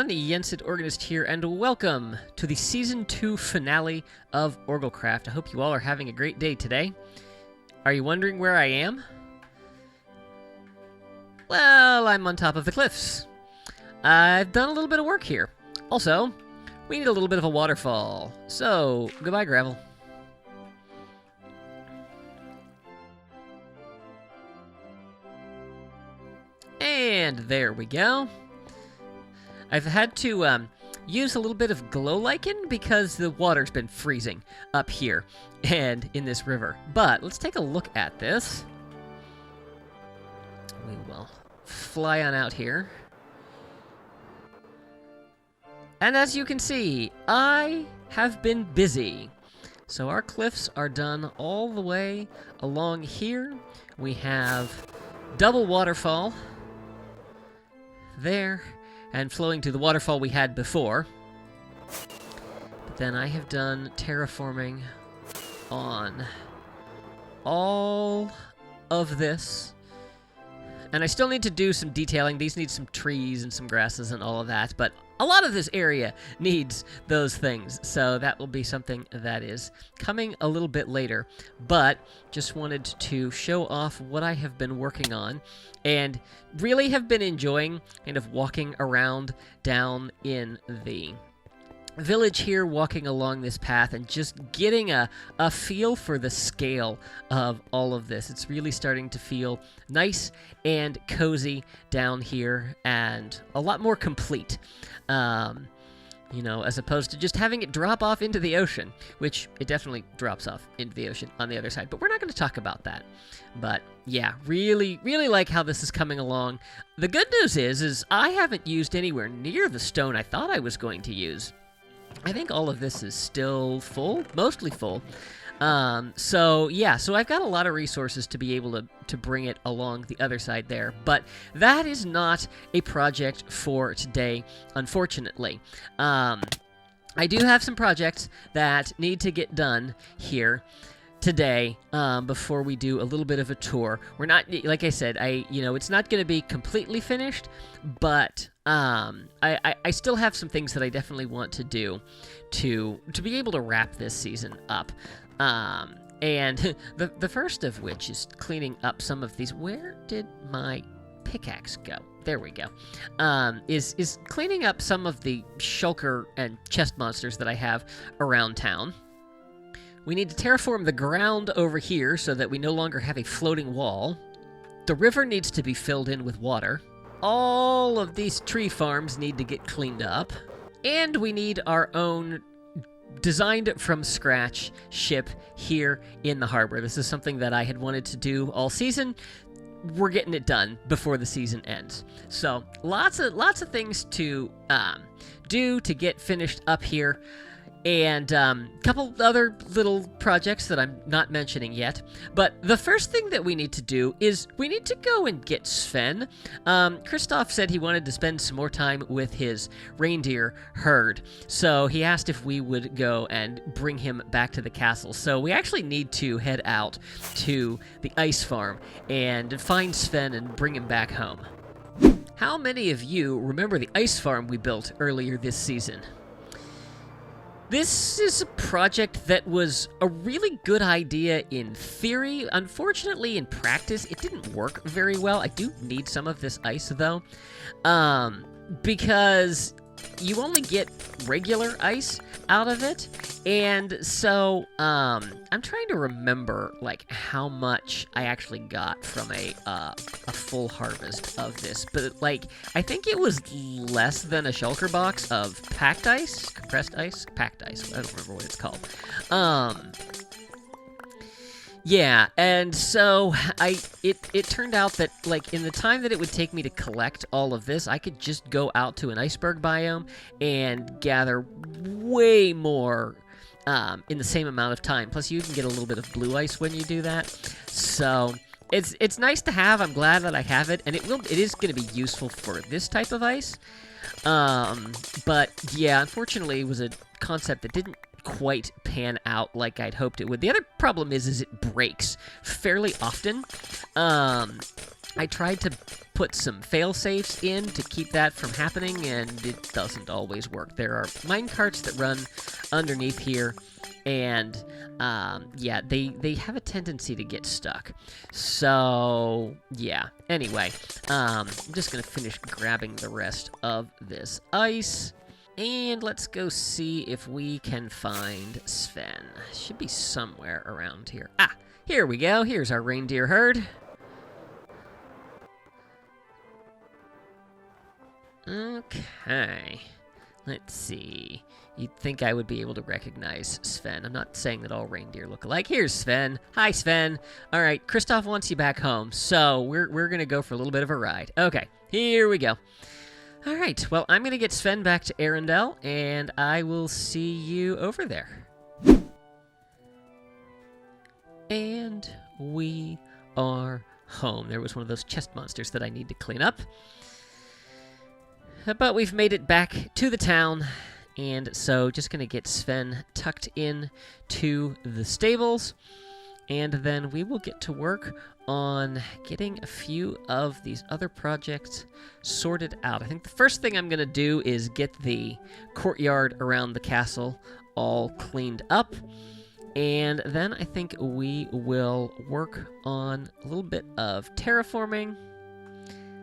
everyone, Yensid Organist here, and welcome to the Season 2 finale of OrgelCraft. I hope you all are having a great day today. Are you wondering where I am? Well, I'm on top of the cliffs. I've done a little bit of work here. Also, we need a little bit of a waterfall. So, goodbye, gravel. And there we go. I've had to use a little bit of glow lichen because the water's been freezing up here and in this river. But let's take a look at this. We will fly on out here. And as you can see, I have been busy. So our cliffs are done all the way along here. We have double waterfall there, and flowing to the waterfall we had before. But then I have done terraforming on all of this. And I still need to do some detailing. These need some trees and some grasses and all of that, but a lot of this area needs those things, so that will be something that is coming a little bit later. But just wanted to show off what I have been working on, and really have been enjoying kind of walking around down in the village here, walking along this path and just getting a feel for the scale of all of this. It's really starting to feel nice and cozy down here and a lot more complete. You know, as opposed to just having it drop off into the ocean, which it definitely drops off into the ocean on the other side, but we're not going to talk about that. But yeah, really like how this is coming along. The good news is I haven't used anywhere near the stone I thought I was going to use. I think all of this is still full, mostly full. So yeah, so I've got a lot of resources to be able to bring it along the other side there, but that is not a project for today, unfortunately. I do have some projects that need to get done here today, before we do a little bit of a tour. We're not, like I said, it's not going to be completely finished, but I still have some things that I definitely want to do to be able to wrap this season up. And the first of which is cleaning up some of these. Where did my pickaxe go? There we go. Is cleaning up some of the shulker and chest monsters that I have around town. We need to terraform the ground over here so that we no longer have a floating wall. The river needs to be filled in with water. All of these tree farms need to get cleaned up. And we need our own designed from scratch ship here in the harbor. This is something that I had wanted to do all season. We're getting it done before the season ends. So lots of things to do to get finished up here. And a couple other little projects that I'm not mentioning yet. But the first thing that we need to do is we need to go and get Sven. Christoph said he wanted to spend some more time with his reindeer herd. So he asked if we would go and bring him back to the castle. So we actually need to head out to the ice farm and find Sven and bring him back home. How many of you remember the ice farm we built earlier this season? This is a project that was a really good idea in theory. Unfortunately, in practice, it didn't work very well. I do need some of this ice, though, because you only get regular ice out of it, and so I'm trying to remember like how much I actually got from a full harvest of this, but like I think it was less than a shulker box of packed ice, compressed ice, packed ice. I don't remember what it's called. Yeah, and so it turned out that, like, in the time that it would take me to collect all of this, I could just go out to an iceberg biome and gather way more in the same amount of time. Plus, you can get a little bit of blue ice when you do that. So it's nice to have. I'm glad that I have it, and it is going to be useful for this type of ice. But yeah, unfortunately, it was a concept that didn't quite pan out like I'd hoped it would. The other problem is it breaks fairly often. I tried to put some fail-safes in to keep that from happening, and it doesn't always work. There are minecarts that run underneath here, and yeah, they have a tendency to get stuck. So yeah. Anyway, I'm just gonna finish grabbing the rest of this ice, and let's go see if we can find Sven. Should be somewhere around here. Ah, here we go. Here's our reindeer herd. Okay, let's see. You'd think I would be able to recognize Sven. I'm not saying that all reindeer look alike. Here's Sven. Hi, Sven. All right, Kristoff wants you back home, so we're going to go for a little bit of a ride. Okay, here we go. All right, well, I'm going to get Sven back to Arendelle, and I will see you over there. And we are home. There was one of those chest monsters that I need to clean up. But we've made it back to the town, and so just going to get Sven tucked in to the stables, and then we will get to work on getting a few of these other projects sorted out. I think the first thing I'm going to do is get the courtyard around the castle all cleaned up, and then I think we will work on a little bit of terraforming.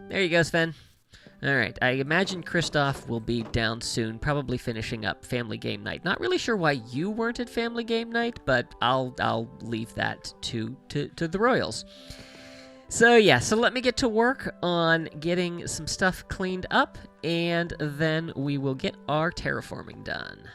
There you go, Sven. All right, I imagine Kristoff will be down soon, probably finishing up Family Game Night. Not really sure why you weren't at Family Game Night, but I'll leave that to the Royals. So yeah, so let me get to work on getting some stuff cleaned up, and then we will get our terraforming done.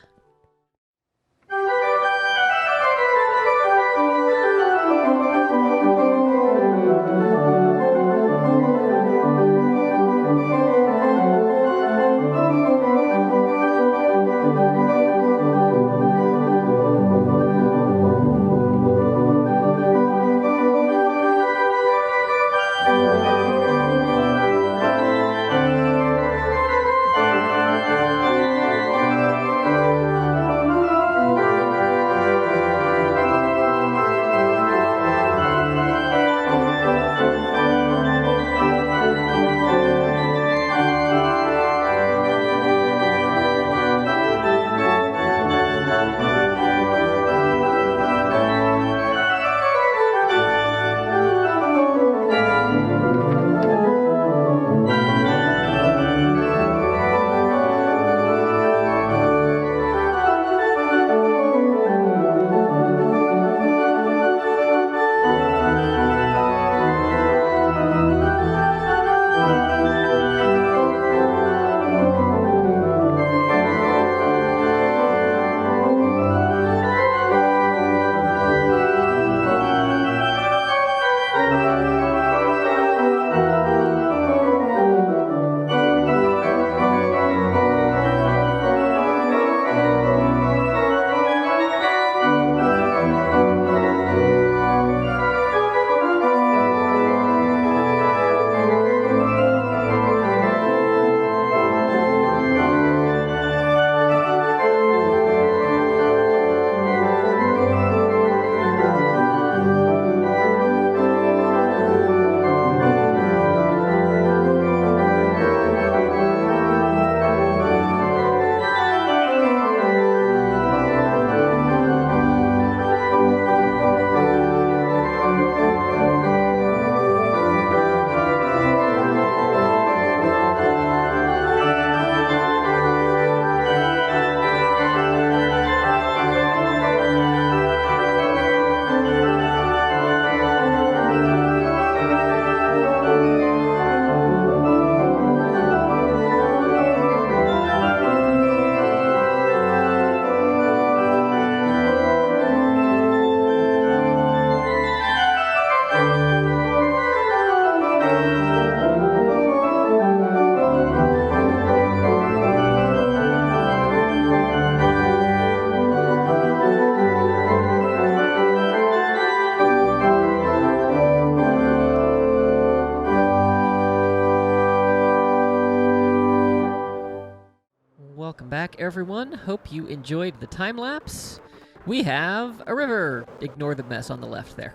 Welcome back, everyone. Hope you enjoyed the time lapse. We have a river. Ignore the mess on the left there.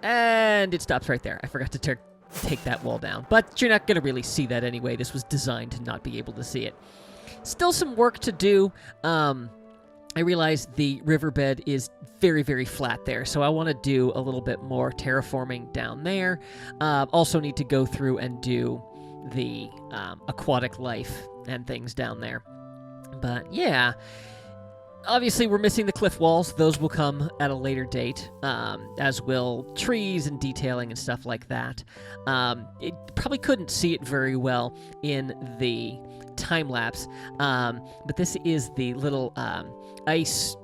And it stops right there. I forgot to take that wall down. But you're not going to really see that anyway. This was designed to not be able to see it. Still some work to do. I realize the riverbed is very, very flat there, so I want to do a little bit more terraforming down there. Also need to go through and do the aquatic life and things down there. But yeah, obviously we're missing the cliff walls. Those will come at a later date, as will trees and detailing and stuff like that. It probably couldn't see it very well in the time-lapse, but this is the little ice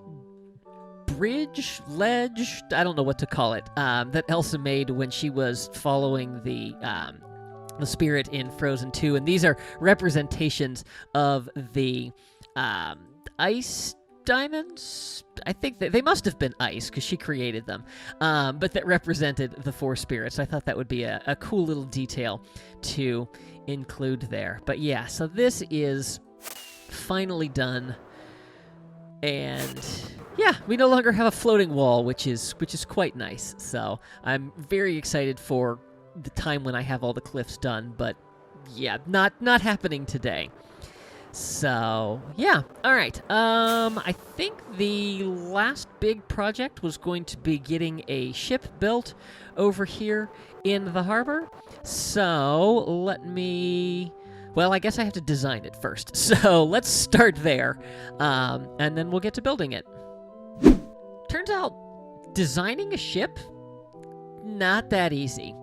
bridge, ledge, I don't know what to call it, that Elsa made when she was following the spirit in Frozen 2, and these are representations of the ice diamonds. I think that they must have been ice because she created them, but that represented the 4 spirits. I thought that would be a cool little detail to include there. But yeah, so this is finally done, and yeah, we no longer have a floating wall, which is quite nice. So I'm very excited for the time when I have all the cliffs done, but yeah, not happening today. So yeah, all right. I think the last big project was going to be getting a ship built over here in the harbor. So well, I guess I have to design it first. So let's start there, and then we'll get to building it. Turns out designing a ship, not that easy.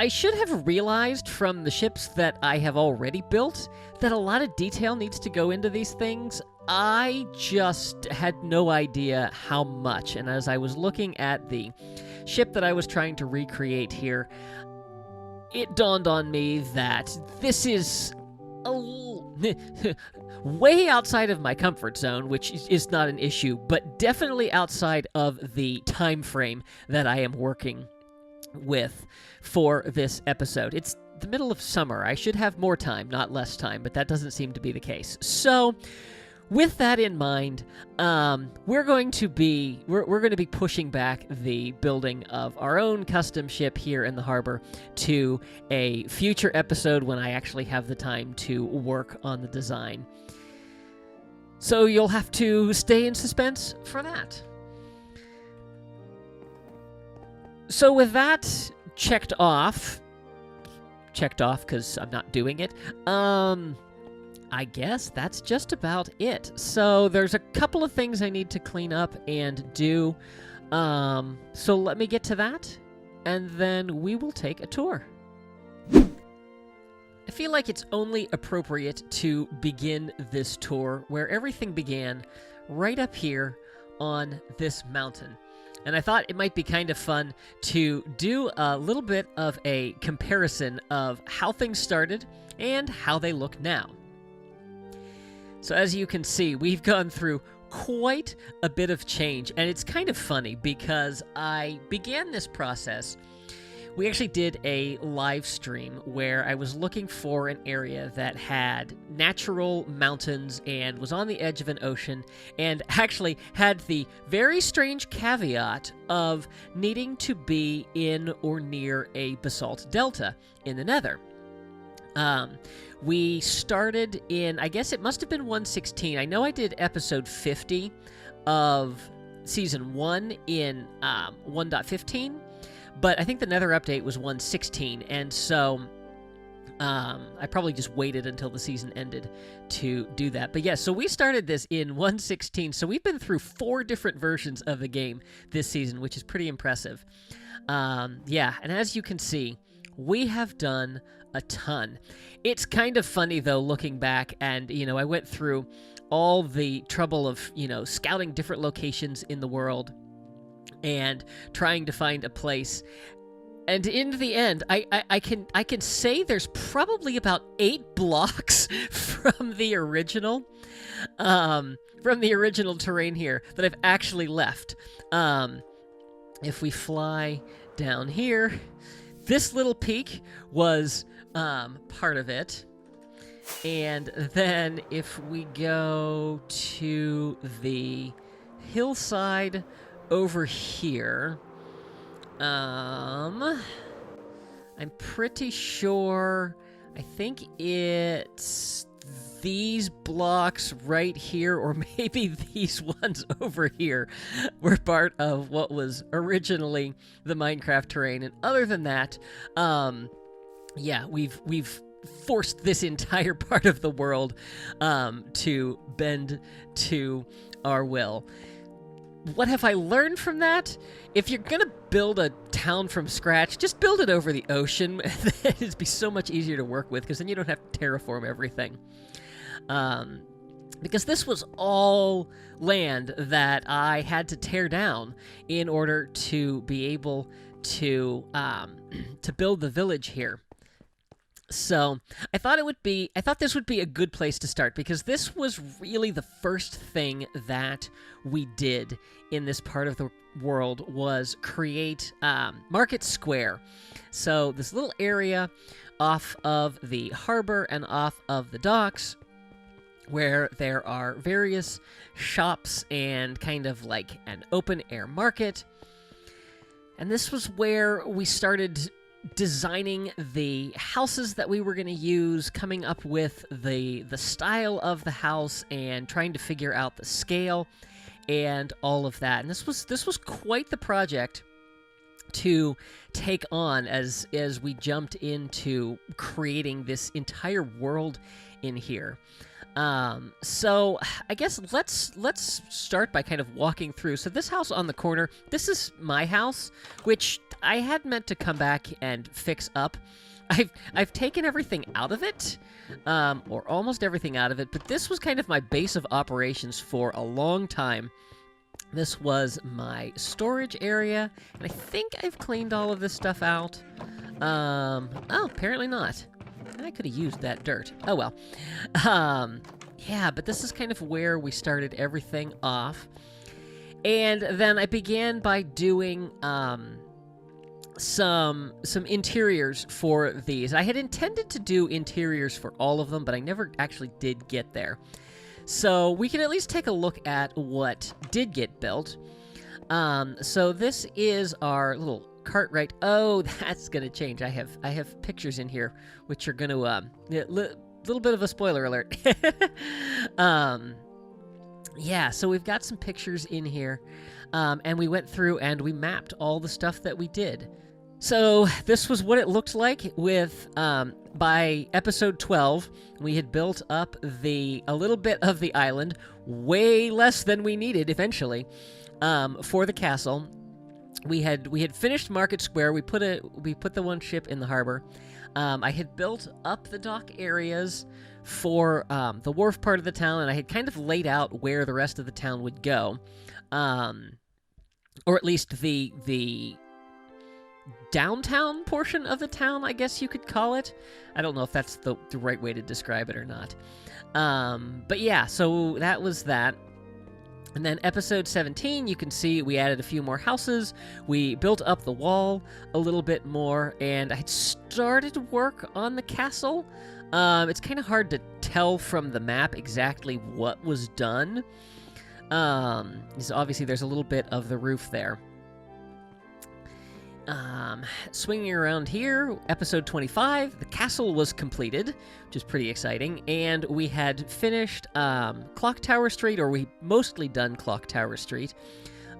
I should have realized from the ships that I have already built that a lot of detail needs to go into these things. I just had no idea how much, and as I was looking at the ship that I was trying to recreate here, it dawned on me that this is way outside of my comfort zone, which is not an issue, but definitely outside of the time frame that I am working with for this episode. It's the middle of summer. I should have more time, not less time, but that doesn't seem to be the case. So with that in mind, we're going to be pushing back the building of our own custom ship here in the harbor to a future episode when I actually have the time to work on the design. So you'll have to stay in suspense for that. So with that checked off because I'm not doing it, I guess that's just about it. So there's a couple of things I need to clean up and do. So let me get to that, and then we will take a tour. I feel like it's only appropriate to begin this tour where everything began, right up here on this mountain. And I thought it might be kind of fun to do a little bit of a comparison of how things started and how they look now. So as you can see, we've gone through quite a bit of change, and it's kind of funny because I began this process. We actually did a live stream where I was looking for an area that had natural mountains and was on the edge of an ocean, and actually had the very strange caveat of needing to be in or near a basalt delta in the nether. We started in, I guess it must have been 116. I know I did episode 50 of season 1 in 1.15. But I think the Nether update was 116, and so I probably just waited until the season ended to do that. But yeah, so we started this in 116, so we've been through 4 different versions of the game this season, which is pretty impressive. Yeah, and as you can see, we have done a ton. It's kind of funny, though, looking back, and, I went through all the trouble of, scouting different locations in the world and trying to find a place. And in the end, I can say there's probably about 8 blocks from the original terrain here that I've actually left. If we fly down here, this little peak was part of it. And then if we go to the hillside over here. I'm pretty sure. I think it's these blocks right here, or maybe these ones over here, were part of what was originally the Minecraft terrain. And other than that, yeah, we've forced this entire part of the world to bend to our will. What have I learned from that? If you're going to build a town from scratch, just build it over the ocean. It'd be so much easier to work with, because then you don't have to terraform everything. Because this was all land that I had to tear down in order to be able to build the village here. So I thought this would be a good place to start, because this was really the first thing that we did in this part of the world, was create Market Square. So this little area off of the harbor and off of the docks, where there are various shops and kind of like an open air market. And this was where we started designing the houses that we were going to use, coming up with the style of the house, and trying to figure out the scale and all of that. And this was quite the project to take on as we jumped into creating this entire world in here. So I guess let's start by kind of walking through. So this house on the corner, this is my house, which I had meant to come back and fix up. I've taken everything out of it, or almost everything out of it, but this was kind of my base of operations for a long time. This was my storage area, and I think I've cleaned all of this stuff out. Oh, apparently not. I could have used that dirt. Oh well. Yeah, but this is kind of where we started everything off. And then I began by doing some interiors for these. I had intended to do interiors for all of them, but I never actually did get there. So we can at least take a look at what did get built. So this is our little Cartwright. Oh, that's gonna change. I have pictures in here which are gonna little bit of a spoiler alert. Yeah, so we've got some pictures in here, and we went through and we mapped all the stuff that we did. So this was what it looked like with by episode 12. We had built up a little bit of the island, way less than we needed eventually, for the castle. We had finished Market Square. We put the one ship in the harbor. I had built up the dock areas for the wharf part of the town, and I had kind of laid out where the rest of the town would go, or at least the downtown portion of the town, I guess you could call it. I don't know if that's the right way to describe it or not. But yeah, so that was that. And then episode 17, you can see we added a few more houses. We built up the wall a little bit more, and I had started work on the castle. It's kind of hard to tell from the map exactly what was done. So obviously there's a little bit of the roof there. Swinging around here, episode 25, the castle was completed, which is pretty exciting, and we had finished Clock Tower Street, or we mostly done Clock Tower Street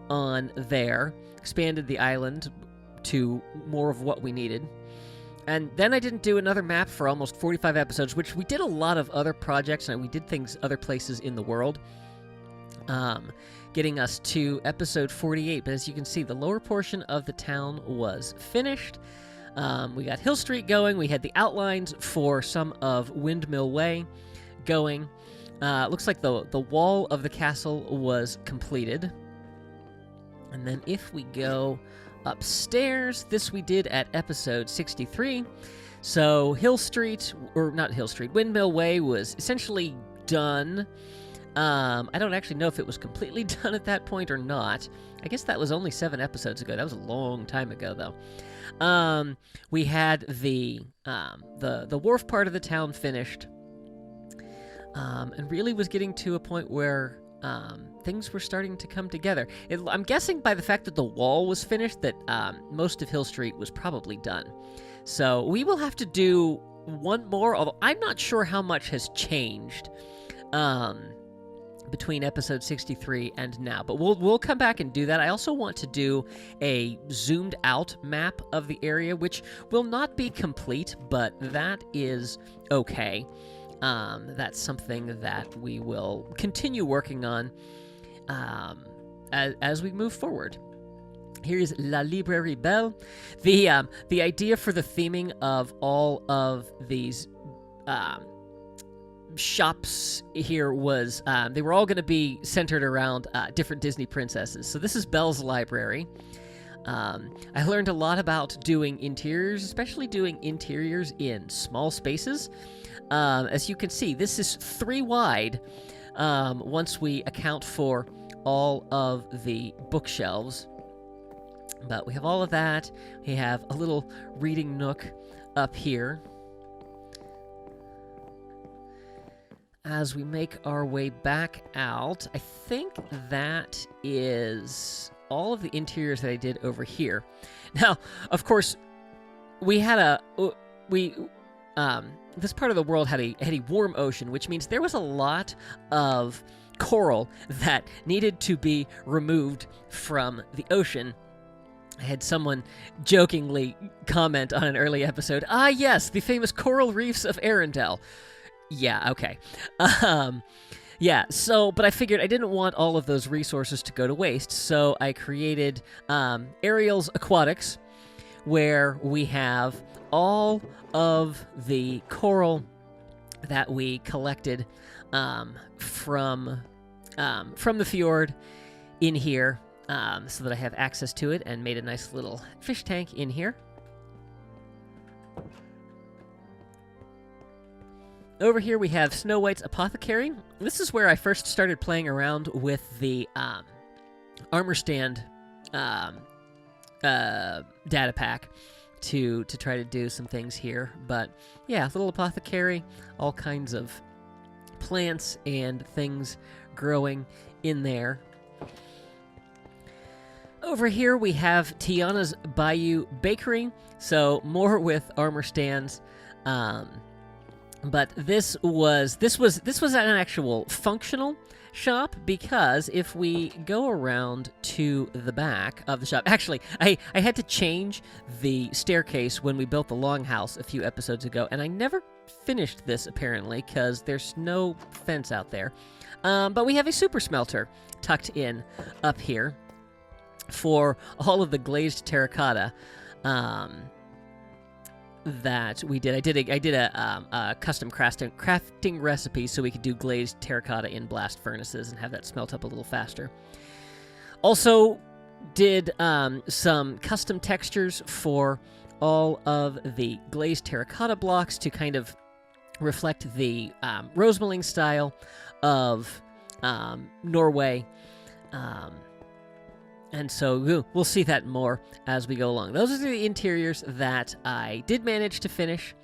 on there, expanded the island to more of what we needed. And then I didn't do another map for almost 45 episodes, which we did a lot of other projects, and we did things other places in the world. Getting us to episode 48, but as you can see, the lower portion of the town was finished. We got Hill Street going. We had the outlines for some of Windmill Way going. Looks like the wall of the castle was completed. And then if we go upstairs, this we did at episode 63. So Windmill Way was essentially done. I don't actually know if it was completely done at that point or not. I guess that was only 7 episodes ago. That was a long time ago, though. We had the wharf part of the town finished, and really was getting to a point where things were starting to come together. I'm guessing by the fact that the wall was finished that most of Hill Street was probably done. So we will have to do one more, although I'm not sure how much has changed between episode 63 and now. But we'll come back and do that. I also want to do a zoomed out map of the area, which will not be complete, but that is okay. That's something that we will continue working on as we move forward. Here's La Librairie Belle. The idea for the theming of all of these shops here was they were all going to be centered around different Disney princesses. So this is Belle's library. I learned a lot about doing interiors, especially doing interiors in small spaces. As you can see, this is 3 wide once we account for all of the bookshelves. But we have all of that. We have a little reading nook up here. As we make our way back out, I think that is all of the interiors that I did over here. Now, of course, we had this part of the world had a warm ocean, which means there was a lot of coral that needed to be removed from the ocean. I had someone jokingly comment on an early episode, yes, the famous coral reefs of Arendelle. Yeah, okay. Yeah, but I figured I didn't want all of those resources to go to waste, so I created Ariel's Aquatics, where we have all of the coral that we collected from the fjord in here, so that I have access to it, and made a nice little fish tank in here. Over here we have Snow White's Apothecary. This is where I first started playing around with the armor stand data pack to try to do some things here. But yeah, little apothecary, all kinds of plants and things growing in there. Over here we have Tiana's Bayou Bakery, so more with armor stands. But this was an actual functional shop, because if we go around to the back of the shop, actually, I had to change the staircase when we built the longhouse a few episodes ago, and I never finished this apparently because there's no fence out there. But we have a super smelter tucked in up here for all of the glazed terracotta that we did. I did a custom crafting recipe so we could do glazed terracotta in blast furnaces and have that smelt up a little faster. Also did some custom textures for all of the glazed terracotta blocks to kind of reflect the rosemelling style of Norway. And so we'll see that more as we go along. Those are the interiors that I did manage to finish.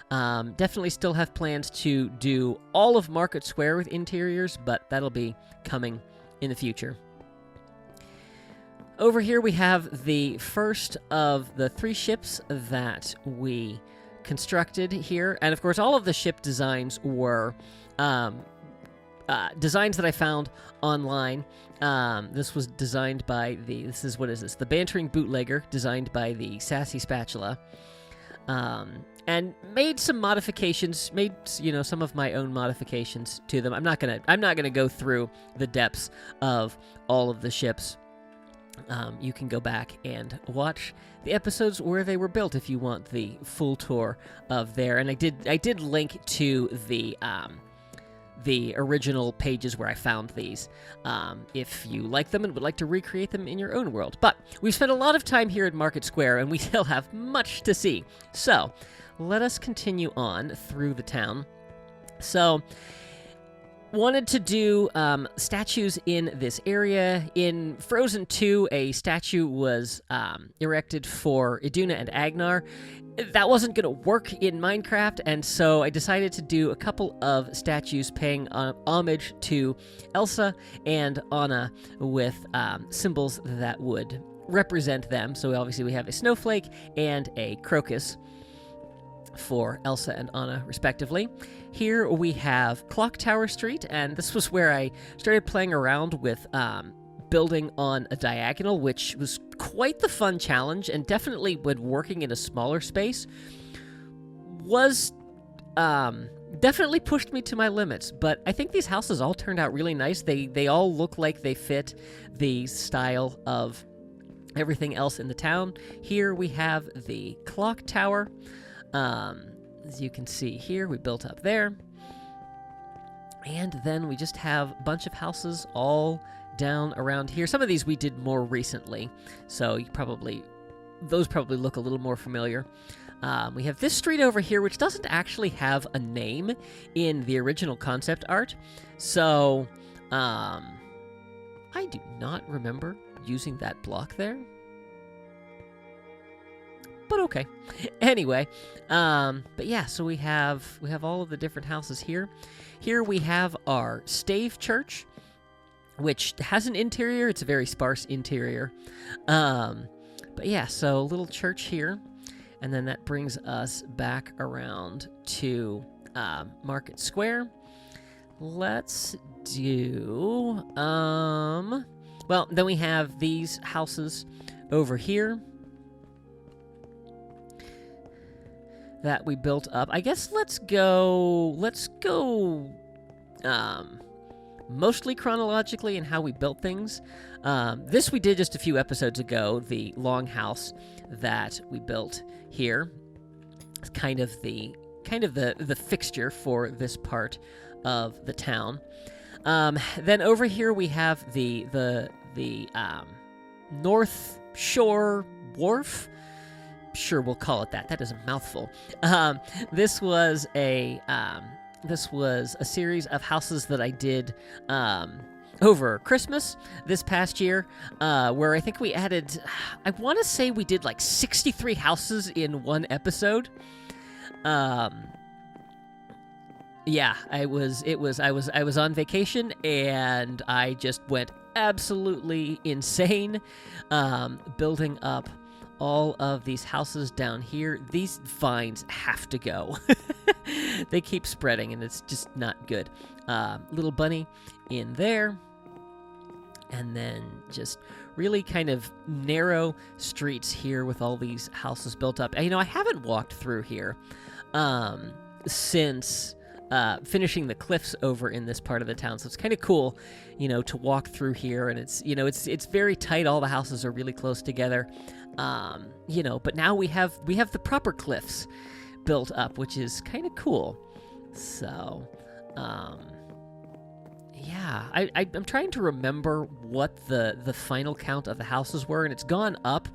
Definitely still have plans to do all of Market Square with interiors, but that'll be coming in the future. Over here we have the first of the 3 ships that we constructed here. And of course, all of the ship designs were designs that I found online. This was designed by the Bantering Bootlegger, designed by the Sassy Spatula, and made some modifications, some of my own modifications to them. I'm not gonna go through the depths of all of the ships. You can go back and watch the episodes where they were built if you want the full tour of there. And I did link to the original pages where I found these, if you like them and would like to recreate them in your own world. But we've spent a lot of time here at Market Square, and we still have much to see. So let us continue on through the town. So wanted to do statues in this area. In Frozen 2, a statue was erected for Iduna and Agnar. That wasn't going to work in Minecraft, and so I decided to do a couple of statues paying homage to Elsa and Anna with symbols that would represent them. So obviously we have a snowflake and a crocus for Elsa and Anna, respectively. Here we have Clock Tower Street, and this was where I started playing around with building on a diagonal, which was quite the fun challenge, and definitely when working in a smaller space was definitely pushed me to my limits. But I think these houses all turned out really nice. They all look like they fit the style of everything else in the town. Here we have the clock tower. As you can see here, we built up there. And then we just have a bunch of houses all down around here. Some of these we did more recently, so those probably look a little more familiar. We have this street over here, which doesn't actually have a name in the original concept art, so I do not remember using that block there. But okay. Anyway, but yeah, so we have all of the different houses here. Here we have our stave church, which has an interior. It's a very sparse interior. But yeah, so a little church here, and then that brings us back around to Market Square. Let's do well, then we have these houses over here that we built up. I guess let's go mostly chronologically in how we built things. This we did just a few episodes ago, the longhouse that we built here. It's kind of the fixture for this part of the town. Then over here we have the North Shore Wharf. Sure, we'll call it that. That is a mouthful. This was a series of houses that I did over Christmas this past year, where I think we added, I want to say we did like 63 houses in one episode. Yeah, I was on vacation and I just went absolutely insane, building up all of these houses down here. These vines have to go. They keep spreading and it's just not good. Little bunny in there. And then just really kind of narrow streets here with all these houses built up. And, I haven't walked through here since finishing the cliffs over in this part of the town. So it's kind of cool, to walk through here. And it's, it's very tight. All the houses are really close together. But now we have the proper cliffs built up, which is kind of cool. So, yeah, I'm trying to remember what the final count of the houses were, and it's gone up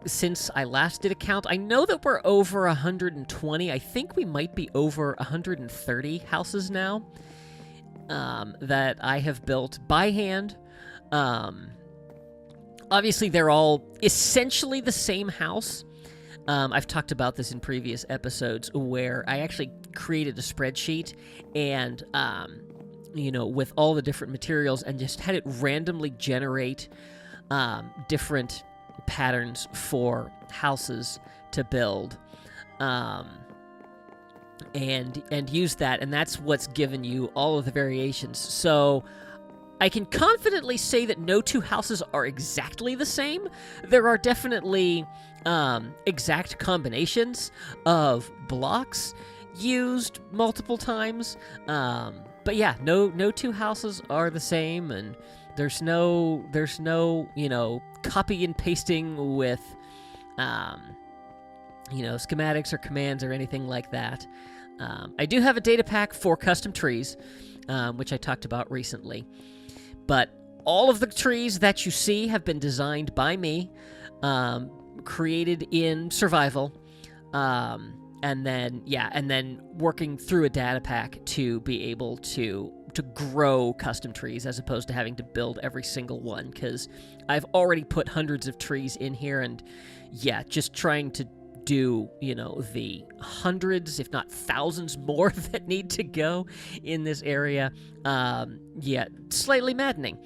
since I last did a count. I know that we're over 120. I think we might be over 130 houses now that I have built by hand. Obviously, they're all essentially the same house. I've talked about this in previous episodes where I actually created a spreadsheet and, with all the different materials and just had it randomly generate different patterns for houses to build, and use that, and that's what's given you all of the variations. So I can confidently say that no two houses are exactly the same. There are definitely exact combinations of blocks used multiple times. But yeah, no two houses are the same, and there's no copy and pasting with schematics or commands or anything like that. I do have a data pack for custom trees, which I talked about recently. But all of the trees that you see have been designed by me, created in survival, And then working through a data pack to be able to grow custom trees as opposed to having to build every single one, because I've already put hundreds of trees in here, and yeah, just trying to do, the hundreds, if not thousands more that need to go in this area, slightly maddening.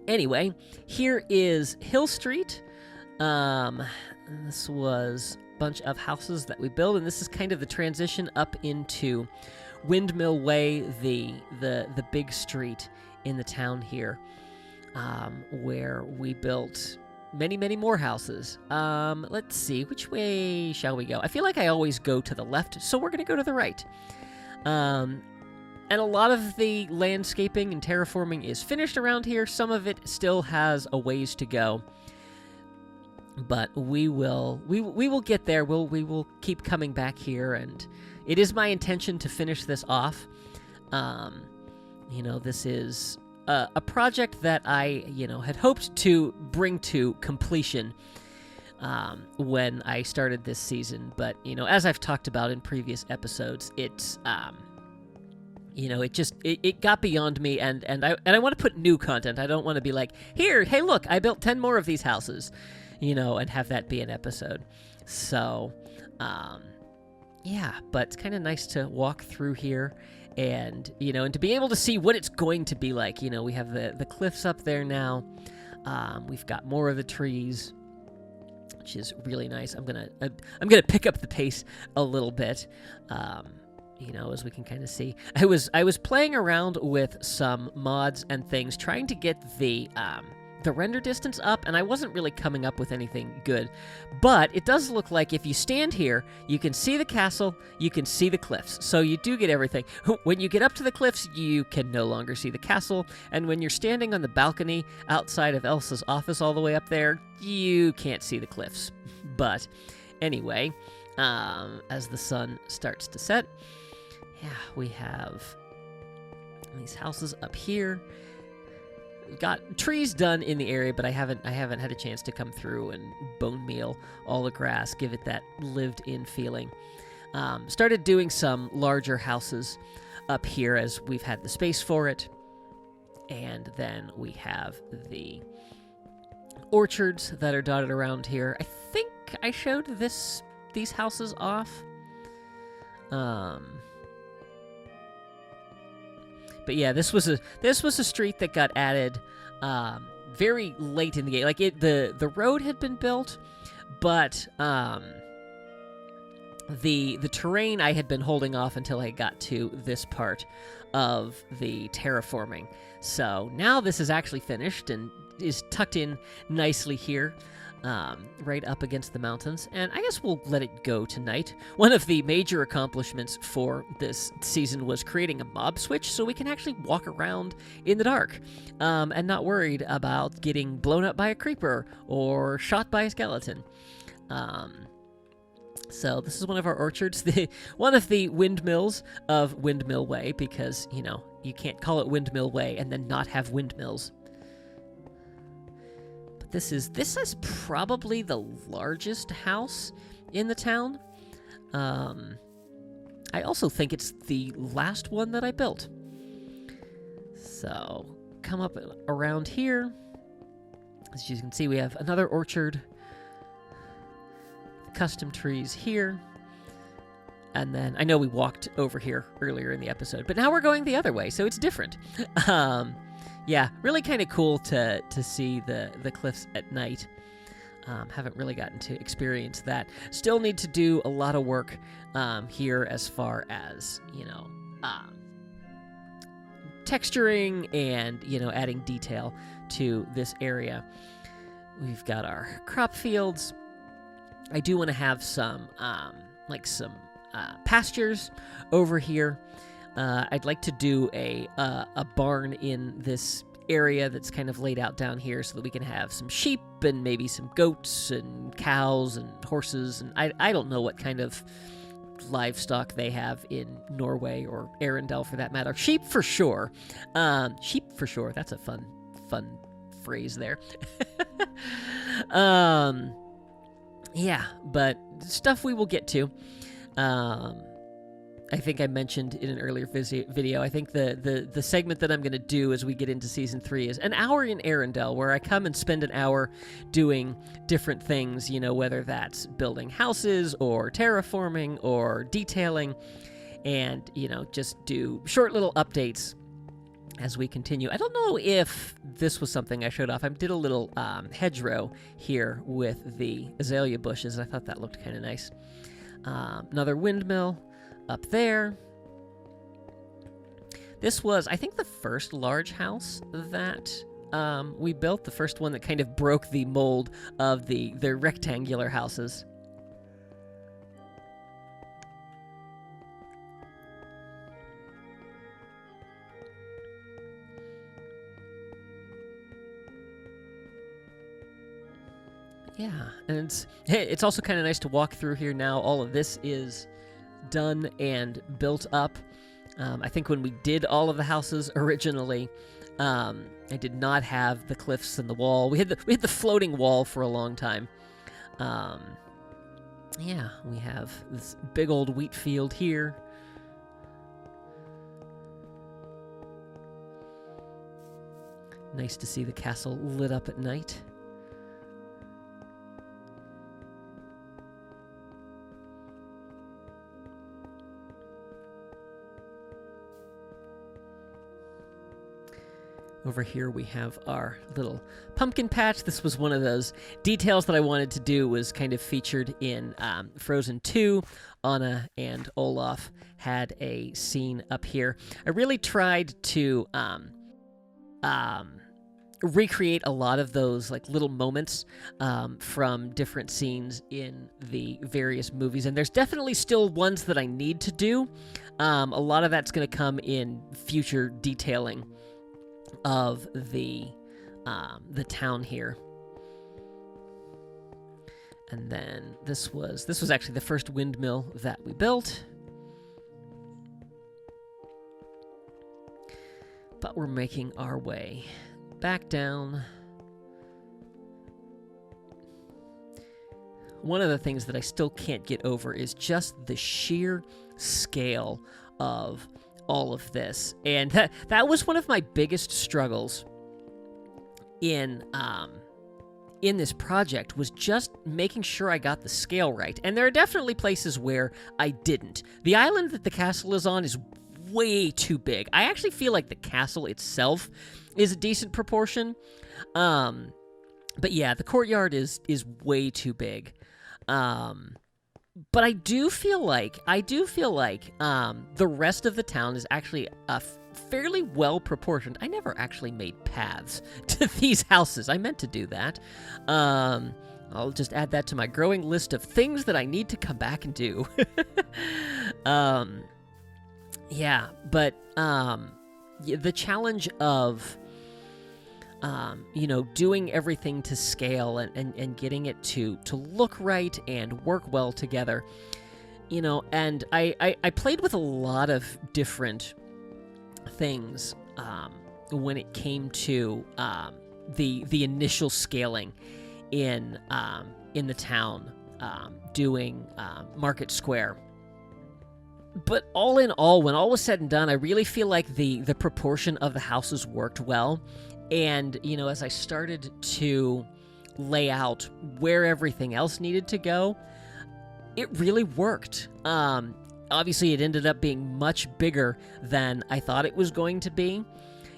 Anyway, here is Hill Street. This was a bunch of houses that we built, and this is kind of the transition up into Windmill Way, the big street in the town here, where we built many, many more houses. Let's see, which way shall we go? I feel like I always go to the left, so we're going to go to the right. And a lot of the landscaping and terraforming is finished around here. Some of it still has a ways to go, but we will get there. We will keep coming back here, and it is my intention to finish this off. This is a project that I, had hoped to bring to completion when I started this season. But, as I've talked about in previous episodes, it's, it got beyond me, and I want to put new content. I don't want to be like, hey, look, I built 10 more of these houses, and have that be an episode. So, but it's kind of nice to walk through here and to be able to see what it's going to be like. We have the cliffs up there now. We've got more of the trees, which is really nice. I'm gonna pick up the pace a little bit, as we can kind of see. I was playing around with some mods and things, trying to get the render distance up, and I wasn't really coming up with anything good. But it does look like if you stand here, you can see the castle, you can see the cliffs. So you do get everything. When you get up to the cliffs, you can no longer see the castle, and when you're standing on the balcony outside of Elsa's office all the way up there, you can't see the cliffs. But anyway, as the sun starts to set, we have these houses up here. Got trees done in the area, but I haven't had a chance to come through and bone meal all the grass, give it that lived-in feeling. Started doing some larger houses up here as we've had the space for it, and then we have the orchards that are dotted around here. I think I showed these houses off. But yeah, this was a street that got added very late in the game. Like the road had been built, but the terrain I had been holding off until I got to this part of the terraforming. So now this is actually finished and is tucked in nicely here. Right up against the mountains, and I guess we'll let it go tonight. One of the major accomplishments for this season was creating a mob switch so we can actually walk around in the dark and not worried about getting blown up by a creeper or shot by a skeleton. So this is one of our orchards, one of the windmills of Windmill Way, because, you can't call it Windmill Way and then not have windmills. This is probably the largest house in the town. I also think it's the last one that I built. So, come up around here. As you can see, we have another orchard. Custom trees here. And then, I know we walked over here earlier in the episode, but now we're going the other way, so it's different. Yeah, really kind of cool to see the cliffs at night. Haven't really gotten to experience that. Still need to do a lot of work here as far as, texturing and, adding detail to this area. We've got our crop fields. I do want to have some pastures over here. I'd like to do a barn in this area that's kind of laid out down here so that we can have some sheep and maybe some goats and cows and horses. And I don't know what kind of livestock they have in Norway or Arendelle for that matter. Sheep for sure. Sheep for sure. That's a fun phrase there. Yeah, but stuff we will get to. I think I mentioned in an earlier video, I think the segment that I'm going to do as we get into Season 3 is an hour in Arendelle, where I come and spend an hour doing different things, you know, whether that's building houses or terraforming or detailing, and, you know, just do short little updates as we continue. I don't know if this was something I showed off. I did a little hedgerow here with the azalea bushes. I thought that looked kind of nice. Another windmill up there. This was, I think, the first large house that we built, the first one that kind of broke the mold of the rectangular houses. Yeah, and it's also kind of nice to walk through here now. All of this is done and built up. I think when we did all of the houses originally, I did not have the cliffs and the wall. We had the floating wall for a long time. Yeah, we have this big old wheat field here. Nice to see the castle lit up at night. Over here we have our little pumpkin patch. This was one of those details that I wanted to do, was kind of featured in Frozen 2. Anna and Olaf had a scene up here. I really tried to recreate a lot of those like little moments from different scenes in the various movies, and there's definitely still ones that I need to do. A lot of that's going to come in future detailing of the town here. And then this was actually the first windmill that we built. But we're making our way back down. One of the things that I still can't get over is just the sheer scale of all of this, and that was one of my biggest struggles in this project, was just making sure I got the scale right. And there are definitely places where I didn't. The island that the castle is on is way too big. I actually feel like the castle itself is a decent proportion, but yeah, the courtyard is way too big. But I do feel like the rest of the town is actually fairly well proportioned. I never actually made paths to these houses. I meant to do that. I'll just add that to my growing list of things that I need to come back and do. Yeah, but the challenge of doing everything to scale and getting it to look right and work well together, and I played with a lot of different things when it came to the initial scaling in the town, doing Market Square. But all in all, when all was said and done, I really feel like the proportion of the houses worked well. And, as I started to lay out where everything else needed to go, it really worked. Obviously, it ended up being much bigger than I thought it was going to be.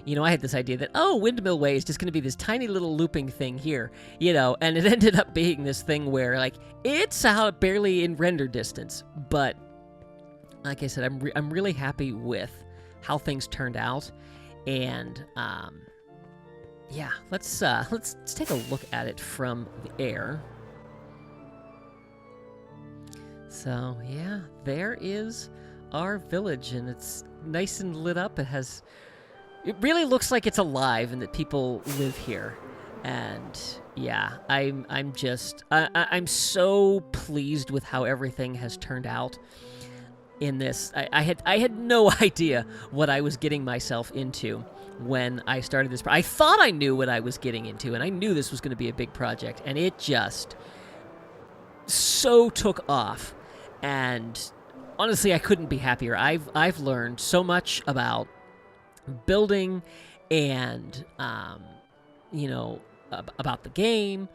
I had this idea that, Windmill Way is just going to be this tiny little looping thing here, and it ended up being this thing where, it's out barely in render distance. But, like I said, I'm really happy with how things turned out. And, yeah, let's take a look at it from the air. So, yeah, there is our village, and it's nice and lit up. It really looks like it's alive and that people live here. And yeah, I'm so pleased with how everything has turned out in this. I had no idea what I was getting myself into when I started this. I thought I knew what I was getting into, and I knew this was going to be a big project, and it just so took off, and honestly, I couldn't be happier. I've learned so much about building and about the game.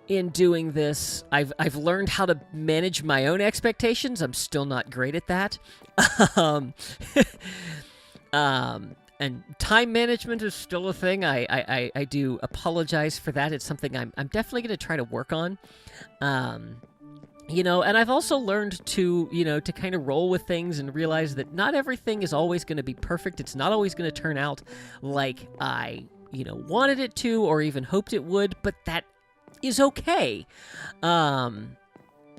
In doing this, I've learned how to manage my own expectations. I'm still not great at that. um, and time management is still a thing. I do apologize for that. It's something I'm definitely going to try to work on. And I've also learned to kind of roll with things and realize that not everything is always going to be perfect. It's not always going to turn out like I, wanted it to or even hoped it would, but that is okay. I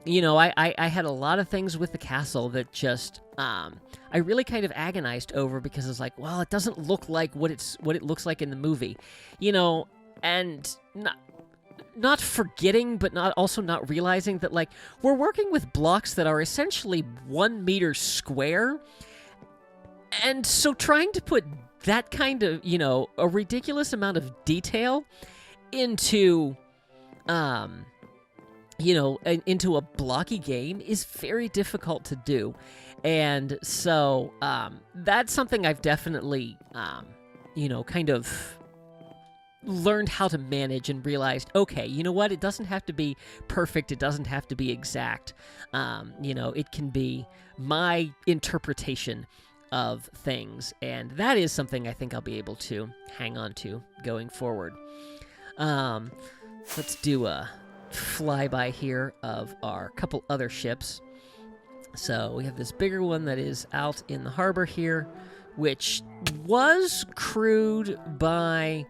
had a lot of things with the castle that just, I really kind of agonized over because it's like, well, it doesn't look like what it looks like in the movie, and not forgetting, but not realizing that, like, we're working with blocks that are essentially 1 meter square. And so trying to put that kind of, a ridiculous amount of detail into, into a blocky game is very difficult to do. And so, that's something I've definitely, kind of learned how to manage and realized, okay, you know what? It doesn't have to be perfect. It doesn't have to be exact. It can be my interpretation of things. And that is something I think I'll be able to hang on to going forward. Let's do a flyby here of our couple other ships. So we have this bigger one that is out in the harbor here, which was crewed by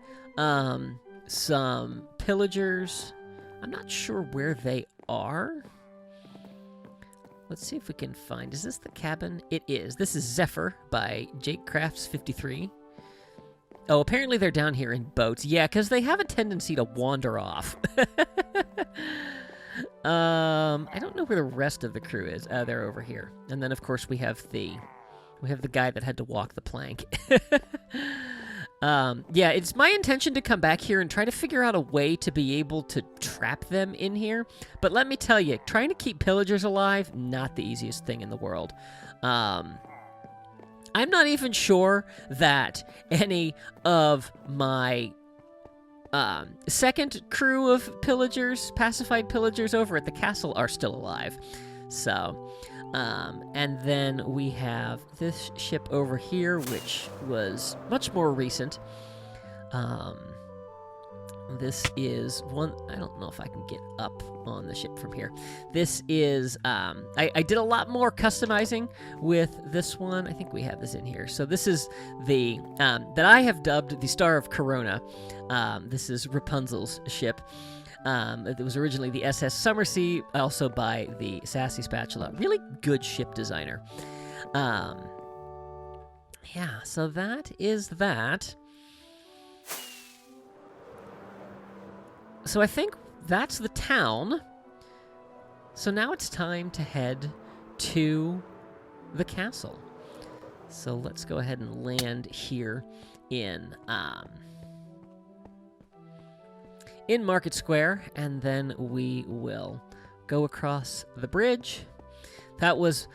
some pillagers. I'm not sure where they are. Let's see if we can find... Is this the cabin? It is. This is Zephyr by OrgelCraft 53. Oh, apparently they're down here in boats. Yeah, because they have a tendency to wander off. I don't know where the rest of the crew is. They're over here. And then, of course, we have the guy that had to walk the plank. Yeah, it's my intention to come back here and try to figure out a way to be able to trap them in here. But let me tell you, trying to keep pillagers alive, not the easiest thing in the world. I'm not even sure that any of my second crew of pillagers, pacified pillagers over at the castle are still alive. So... and then we have this ship over here, which was much more recent. This is one... I don't know if I can get up on the ship from here. This is... I did a lot more customizing with this one. I think we have this in here. So this is the... that I have dubbed the Star of Corona. This is Rapunzel's ship. It was originally the SS Summersea, also by the Sassy Spatula. Really good ship designer. Yeah, so that is that. So I think that's the town. So now it's time to head to the castle. So let's go ahead and land here in Market Square, and then we will go across the bridge. That was,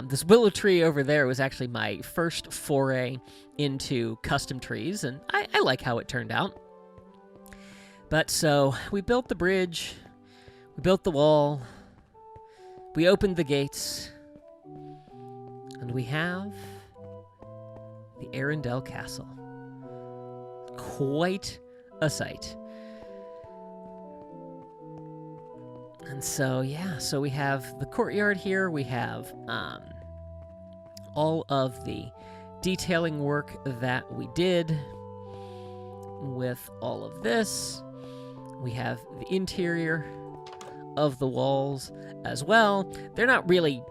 this willow tree over there was actually my first foray into custom trees, and I like how it turned out. But so, we built the bridge, we built the wall, we opened the gates, and we have the Arendelle Castle. Quite a sight. And so, yeah, so we have the courtyard here. We have all of the detailing work that we did with all of this. We have the interior of the walls as well. They're not really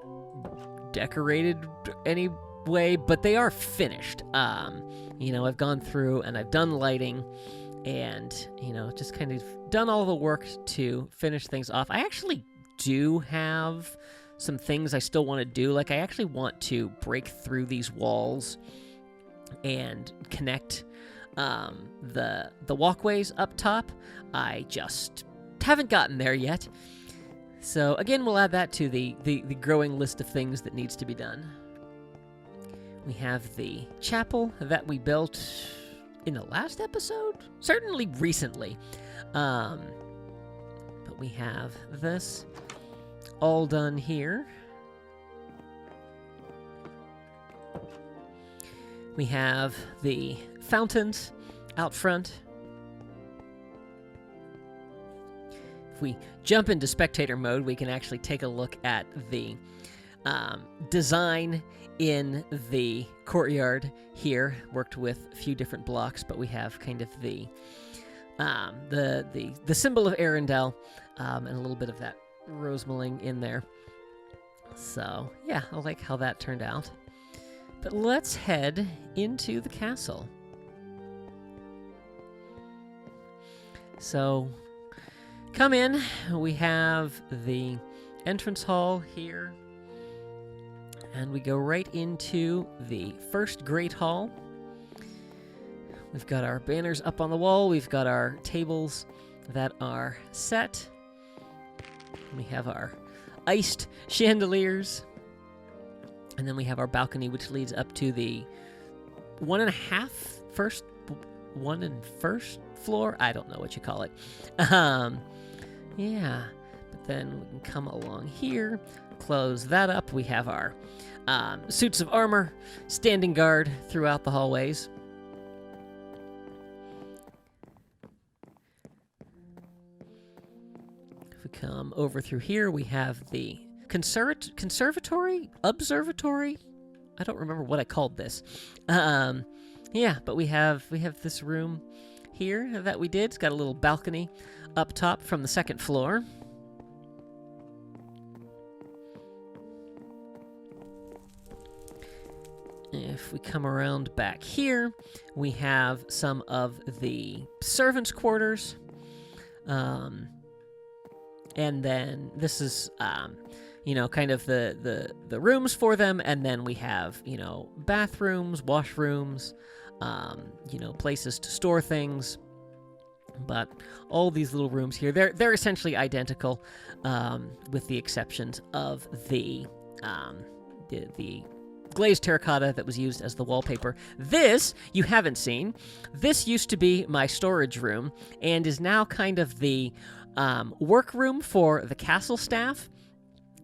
decorated anyway, but they are finished. I've gone through and I've done lighting and, just kind of done all the work to finish things off. I actually do have some things I still want to do. Like, I actually want to break through these walls and connect the walkways up top. I just haven't gotten there yet. So again, we'll add that to the growing list of things that needs to be done. We have the chapel that we built in the last episode? Certainly recently. But we have this all done here. We have the fountains out front. If we jump into spectator mode, we can actually take a look at the design in the courtyard here. Worked with a few different blocks, but we have kind of the symbol of Arendelle and a little bit of that rosemelling in there. So yeah, I like how that turned out. But let's head into the castle. So come in. We have the entrance hall here. And we go right into the first Great Hall. We've got our banners up on the wall. We've got our tables that are set. We have our iced chandeliers. And then we have our balcony, which leads up to the one and first floor. I don't know what you call it. Yeah. But then we can come along here, close that up. We have our suits of armor standing guard throughout the hallways. If we come over through here, we have the conservatory? Observatory? I don't remember what I called this. Yeah, but we have this room here that we did. It's got a little balcony up top from the second floor. If we come around back here, we have some of the servants' quarters. And then this is, kind of the rooms for them. And then we have, bathrooms, washrooms, places to store things. But all these little rooms here, they're essentially identical, with the exceptions of the glazed terracotta that was used as the wallpaper. This, you haven't seen. This used to be my storage room and is now kind of the workroom for the castle staff.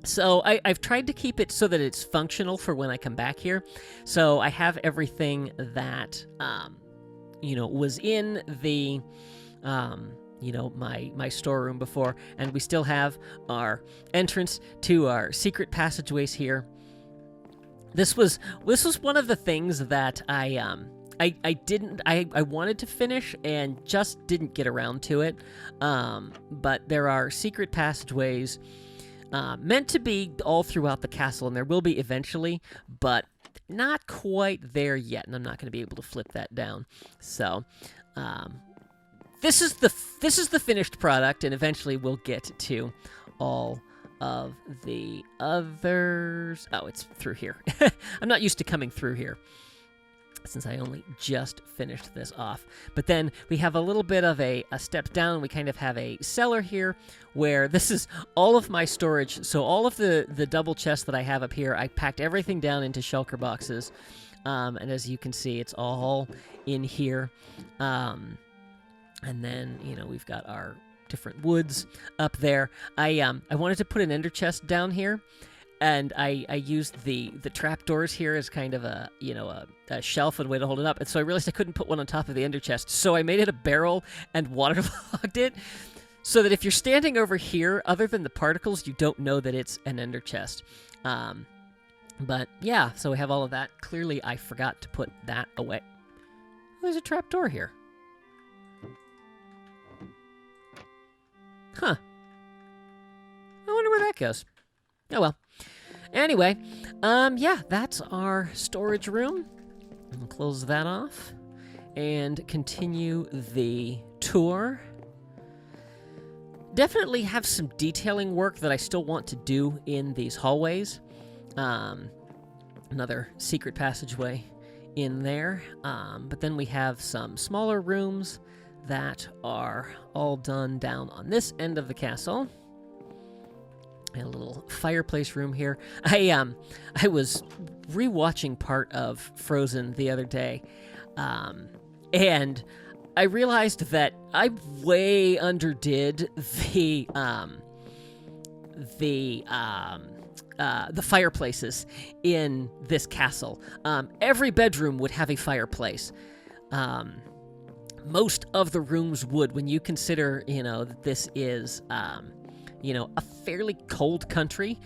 So I've tried to keep it so that it's functional for when I come back here. So I have everything that, was in the, my storeroom before. And we still have our entrance to our secret passageways here. This was one of the things that I wanted to finish and just didn't get around to it. But there are secret passageways meant to be all throughout the castle, and there will be eventually, but not quite there yet, and I'm not going to be able to flip that down. So this is the finished product, and eventually we'll get to all of the others. Oh, it's through here. I'm not used to coming through here since I only just finished this off. But then we have a little bit of a step down. We kind of have a cellar here where this is all of my storage. So all of the double chests that I have up here, I packed everything down into shulker boxes. And as you can see, it's all in here. And then, we've got our different woods up there. I wanted to put an ender chest down here, and I used the trapdoors here as kind of a shelf and a way to hold it up. And so I realized I couldn't put one on top of the ender chest, so I made it a barrel and waterlogged it, so that if you're standing over here, other than the particles, you don't know that it's an ender chest. But yeah, so we have all of that. Clearly, I forgot to put that away. There's a trapdoor here. Huh. I wonder where that goes. Oh well. Anyway, yeah, that's our storage room. We'll close that off and continue the tour. Definitely have some detailing work that I still want to do in these hallways. Another secret passageway in there. But then we have some smaller rooms that are all done down on this end of the castle. A little fireplace room here. I was rewatching part of Frozen the other day, and I realized that I way underdid the fireplaces in this castle. Every bedroom would have a fireplace. Most of the rooms would, when you consider, that this is, a fairly cold country.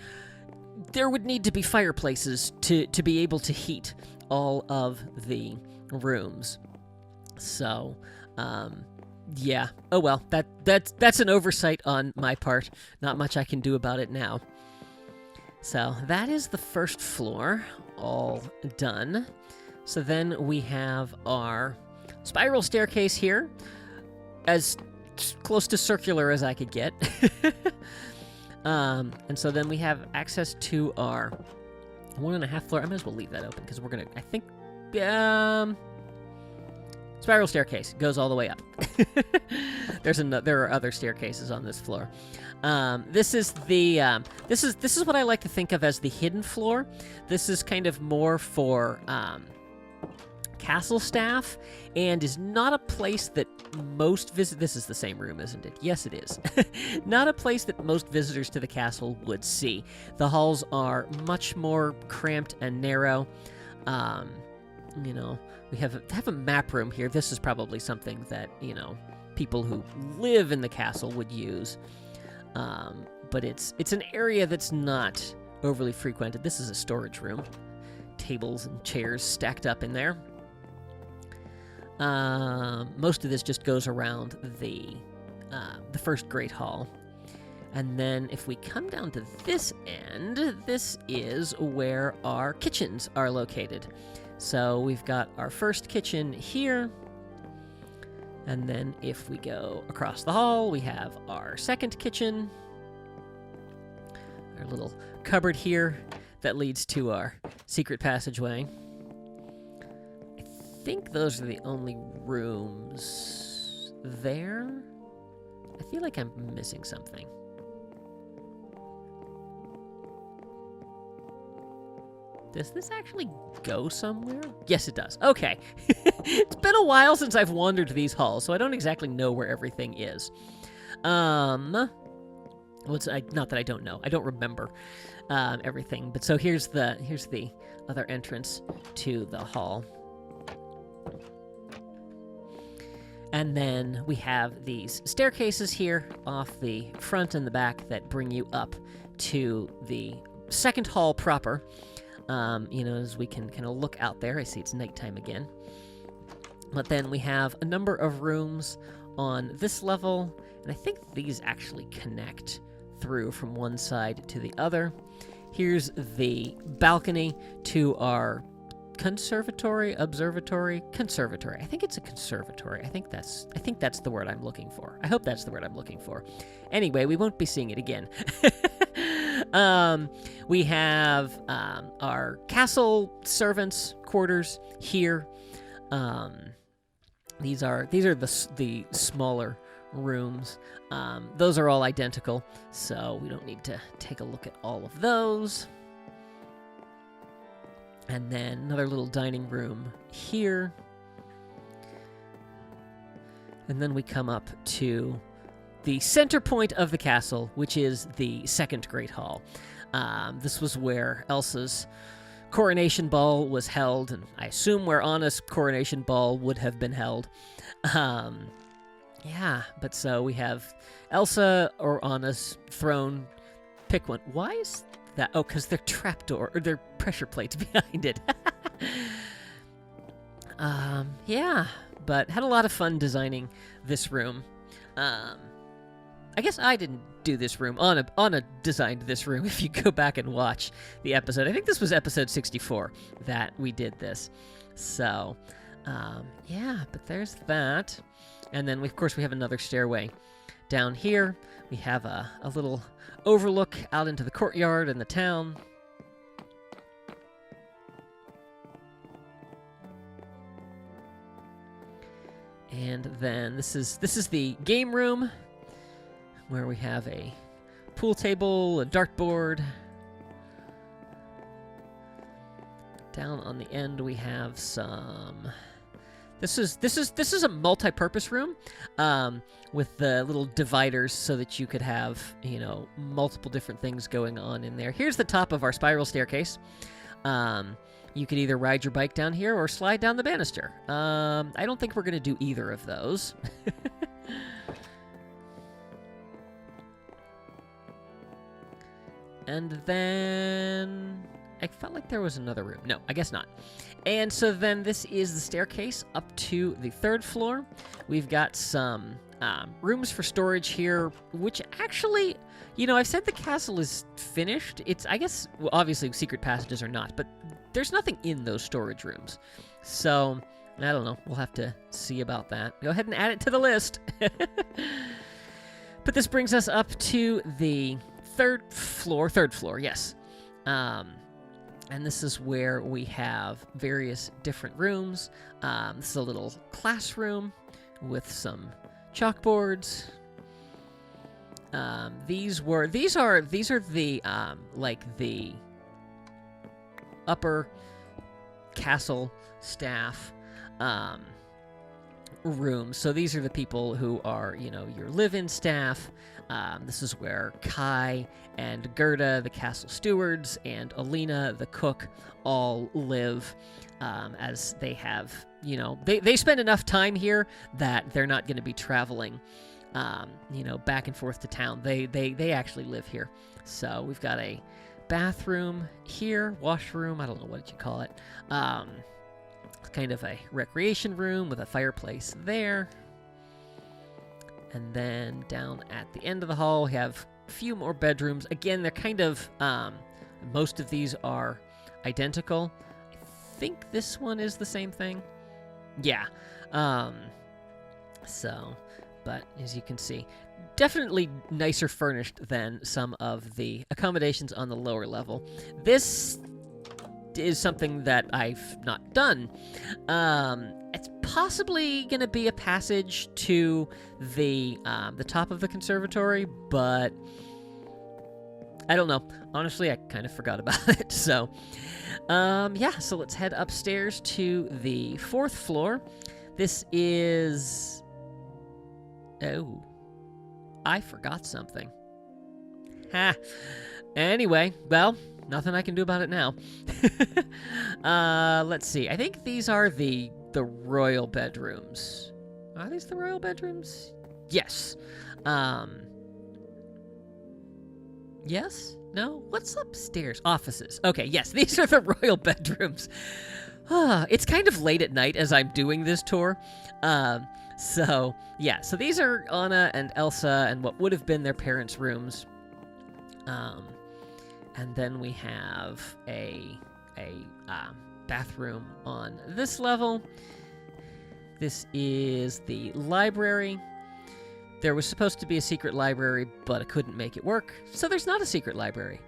There would need to be fireplaces to be able to heat all of the rooms. So, yeah. Oh well, that's an oversight on my part. Not much I can do about it now. So that is the first floor, all done. So then we have our spiral staircase here, as close to circular as I could get. And so then we have access to our 1.5 floor. I might as well leave that open because we're gonna, I think, spiral staircase goes all the way up. There are other staircases on this floor. This is what I like to think of as the hidden floor. This is kind of more for castle staff, and is not a place that most This is the same room, isn't it? Yes, it is. Not a place that most visitors to the castle would see. The halls are much more cramped and narrow. We have a map room here. This is probably something that, people who live in the castle would use. But it's an area that's not overly frequented. This is a storage room. Tables and chairs stacked up in there. Most of this just goes around the first Great Hall. And then if we come down to this end, this is where our kitchens are located. So we've got our first kitchen here. And then if we go across the hall, we have our second kitchen. Our little cupboard here that leads to our secret passageway. I think those are the only rooms there. I feel like I'm missing something. Does this actually go somewhere? Yes, it does. Okay. It's been a while since I've wandered these halls, so I don't exactly know where everything is. Not that I don't know. I don't remember everything. But so here's the other entrance to the hall. And then we have these staircases here off the front and the back that bring you up to the second hall proper. As we can kind of look out there. I see it's nighttime again. But then we have a number of rooms on this level, and I think these actually connect through from one side to the other. Here's the balcony to our observatory. I think it's a conservatory. I think that's the word I'm looking for. I hope that's the word I'm looking for. Anyway, we won't be seeing it again. We have our castle servants' quarters here. These are the smaller rooms. Those are all identical, so we don't need to take a look at all of those. And then another little dining room here. And then we come up to the center point of the castle, which is the second Great Hall. This was where Elsa's coronation ball was held, and I assume where Anna's coronation ball would have been held. But so we have Elsa or Anna's throne. Pick one. Why is that? Oh, because they're trapdoor, or they're pressure plates behind it. But had a lot of fun designing this room. I guess I didn't do this room. Anna designed this room, if you go back and watch the episode. I think this was episode 64 that we did this. So, but there's that. And then, of course, we have another stairway down here. We have a little overlook out into the courtyard and the town. And then this is the game room, where we have a pool table, a dartboard. Down on the end we have some. This is a multi-purpose room, with the little dividers so that you could have, you know, multiple different things going on in there. Here's the top of our spiral staircase. You could either ride your bike down here or slide down the banister. I don't think we're going to do either of those. And then I felt like there was another room. No, I guess not. And so then this is the staircase up to the 3rd floor. We've got some rooms for storage here, which actually, you know, I've said the castle is finished. It's, I guess, well, obviously secret passages are not, but there's nothing in those storage rooms. So, I don't know. We'll have to see about that. Go ahead and add it to the list. But this brings us up to the 3rd floor, yes. And this is where we have various different rooms. This is a little classroom with some chalkboards. These are the like the upper castle staff rooms. So these are the people who are, you know, your live-in staff. This is where Kai and Gerda, the castle stewards, and Alina, the cook, all live, as they have, you know, they spend enough time here that they're not going to be traveling, you know, back and forth to town. They actually live here. So we've got a bathroom here, washroom, I don't know what you call it, kind of a recreation room with a fireplace there. And then down at the end of the hall, we have a few more bedrooms. Again, they're kind of, most of these are identical. I think this one is the same thing. Yeah. So, but as you can see, definitely nicer furnished than some of the accommodations on the lower level. This is something that I've not done. It's possibly going to be a passage to the top of the conservatory, but I don't know. Honestly, I kind of forgot about it. So, yeah, so let's head upstairs to the 4th floor. This is... Oh, I forgot something. Ha! Anyway, well, nothing I can do about it now. Let's see. I think these are the royal bedrooms. Are these the royal bedrooms? Yes. Yes? No? What's upstairs? Offices. Okay, yes, these are the royal bedrooms. It's kind of late at night as I'm doing this tour. So, yeah. So these are Anna and Elsa and what would have been their parents' rooms. And then we have a bathroom on this level. This is the library. There was supposed to be a secret library, but I couldn't make it work, so there's not a secret library.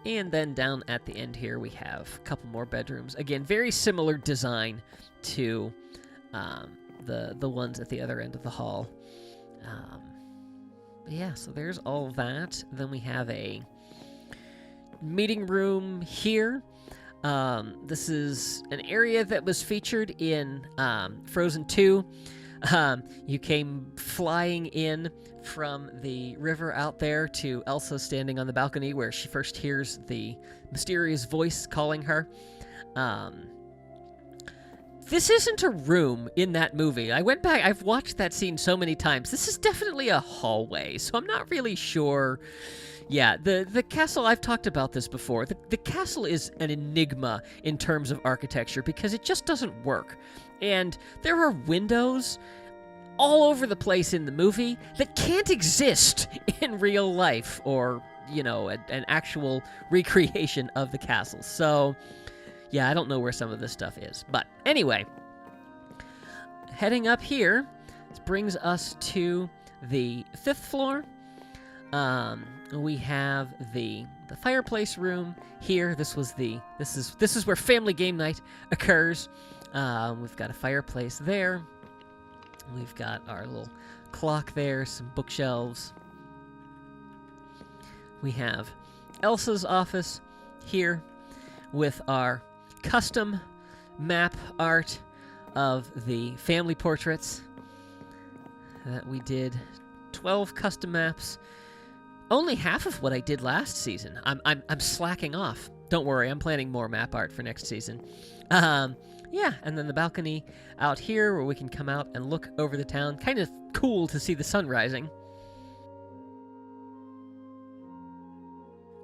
And then down at the end here, we have a couple more bedrooms. Again, very similar design to the ones at the other end of the hall. Yeah, so there's all that. Then we have a meeting room here. This is an area that was featured in Frozen 2. You came flying in from the river out there to Elsa standing on the balcony where she first hears the mysterious voice calling her. This isn't a room in that movie. I went back, I've watched that scene so many times. This is definitely a hallway, so I'm not really sure. Yeah, the castle, I've talked about this before. The castle is an enigma in terms of architecture because it just doesn't work. And there are windows all over the place in the movie that can't exist in real life or, you know, an actual recreation of the castle. So, yeah, I don't know where some of this stuff is. But anyway, heading up here, this brings us to the 5th floor. We have the fireplace room here. This is where family game night occurs. We've got a fireplace there. We've got our little clock there, some bookshelves. We have Elsa's office here with our custom map art of the family portraits that we did. 12 custom maps. Only half of what I did last season. I'm slacking off. Don't worry, I'm planning more map art for next season. Yeah, and then the balcony out here where we can come out and look over the town. Kind of cool to see the sun rising.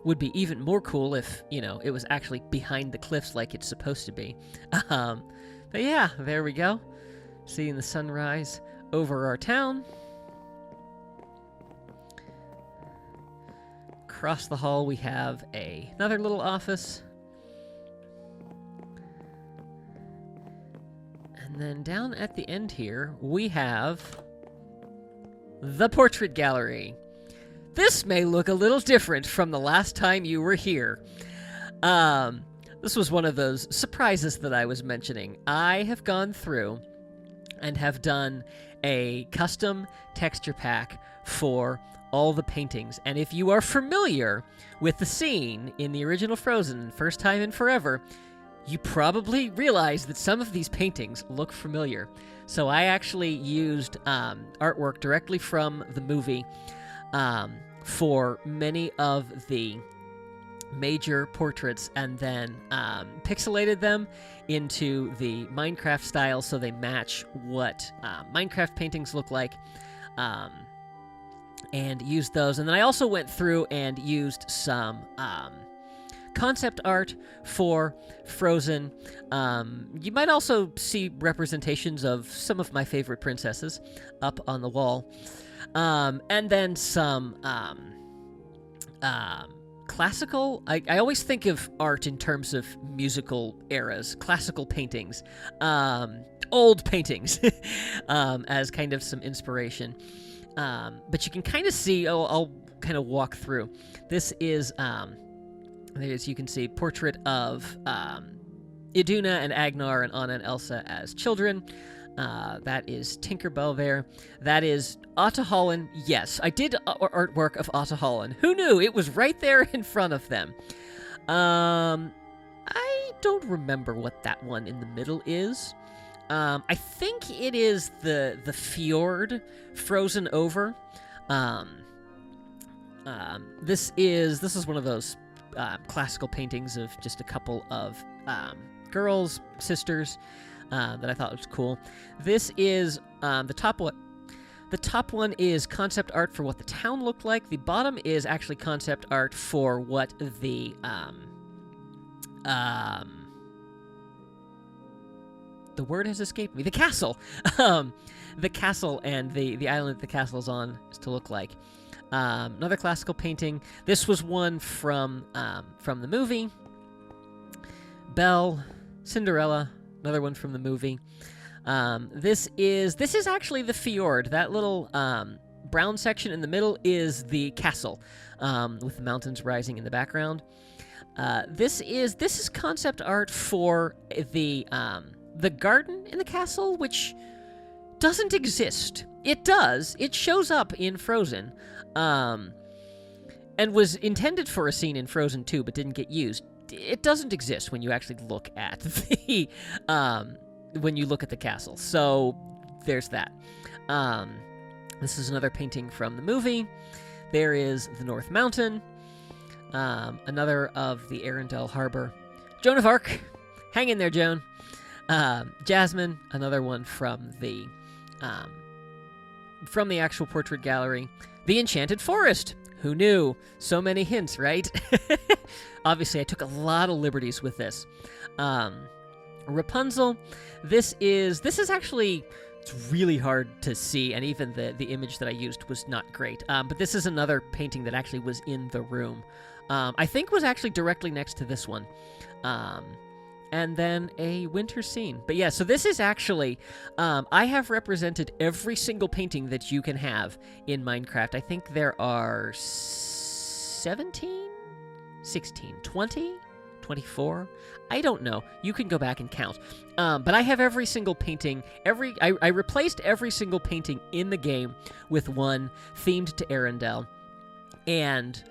Would be even more cool if, you know, it was actually behind the cliffs like it's supposed to be. But yeah, there we go. Seeing the sunrise over our town. Across the hall we have another little office. And then down at the end here, we have the portrait gallery. This may look a little different from the last time you were here. This was one of those surprises that I was mentioning. I have gone through and have done a custom texture pack for all the paintings. And if you are familiar with the scene in the original Frozen, First Time in Forever, you probably realize that some of these paintings look familiar. So I actually used artwork directly from the movie for many of the major portraits, and then pixelated them into the Minecraft style so they match what Minecraft paintings look like, and used those. And then I also went through and used some concept art for Frozen. You might also see representations of some of my favorite princesses up on the wall. And then some classical. I always think of art in terms of musical eras, classical paintings, old paintings, as kind of some inspiration. But you can kind of see, I'll kind of walk through. This is, as you can see, portrait of Iduna and Agnar and Anna and Elsa as children. That is Tinkerbell there. That is Atta Holland. Yes, I did artwork of Atta Holland. Who knew? It was right there in front of them. I don't remember what that one in the middle is. I think it is the fjord frozen over. This is one of those classical paintings of just a couple of girls, sisters, that I thought was cool. This is the top one. The top one is concept art for what the town looked like. The bottom is actually concept art for what the word has escaped me. The castle, the castle and the island that the castle is on is to look like. Another classical painting. This was one from the movie. Belle, Cinderella. Another one from the movie. This is actually the fjord. That little brown section in the middle is the castle, with the mountains rising in the background. This is concept art for the garden in the castle, which doesn't exist. It does. It shows up in Frozen, and was intended for a scene in Frozen 2, but didn't get used. It doesn't exist when you actually look at the castle. So there's that. This is another painting from the movie. There is the North Mountain. Another of the Arendelle Harbor. Joan of Arc. Hang in there, Joan. Jasmine. Another one from the actual portrait gallery. The Enchanted Forest. Who knew? So many hints, right? Obviously, I took a lot of liberties with this. Rapunzel. This is actually, it's really hard to see, and even the image that I used was not great. But this is another painting that actually was in the room. I think was actually directly next to this one. And then a winter scene. But yeah, so this is actually, I have represented every single painting that you can have in Minecraft. I think there are 17, 16, 20 24? I don't know. You can go back and count. But I have every single painting. I replaced every single painting in the game with one themed to Arendelle, and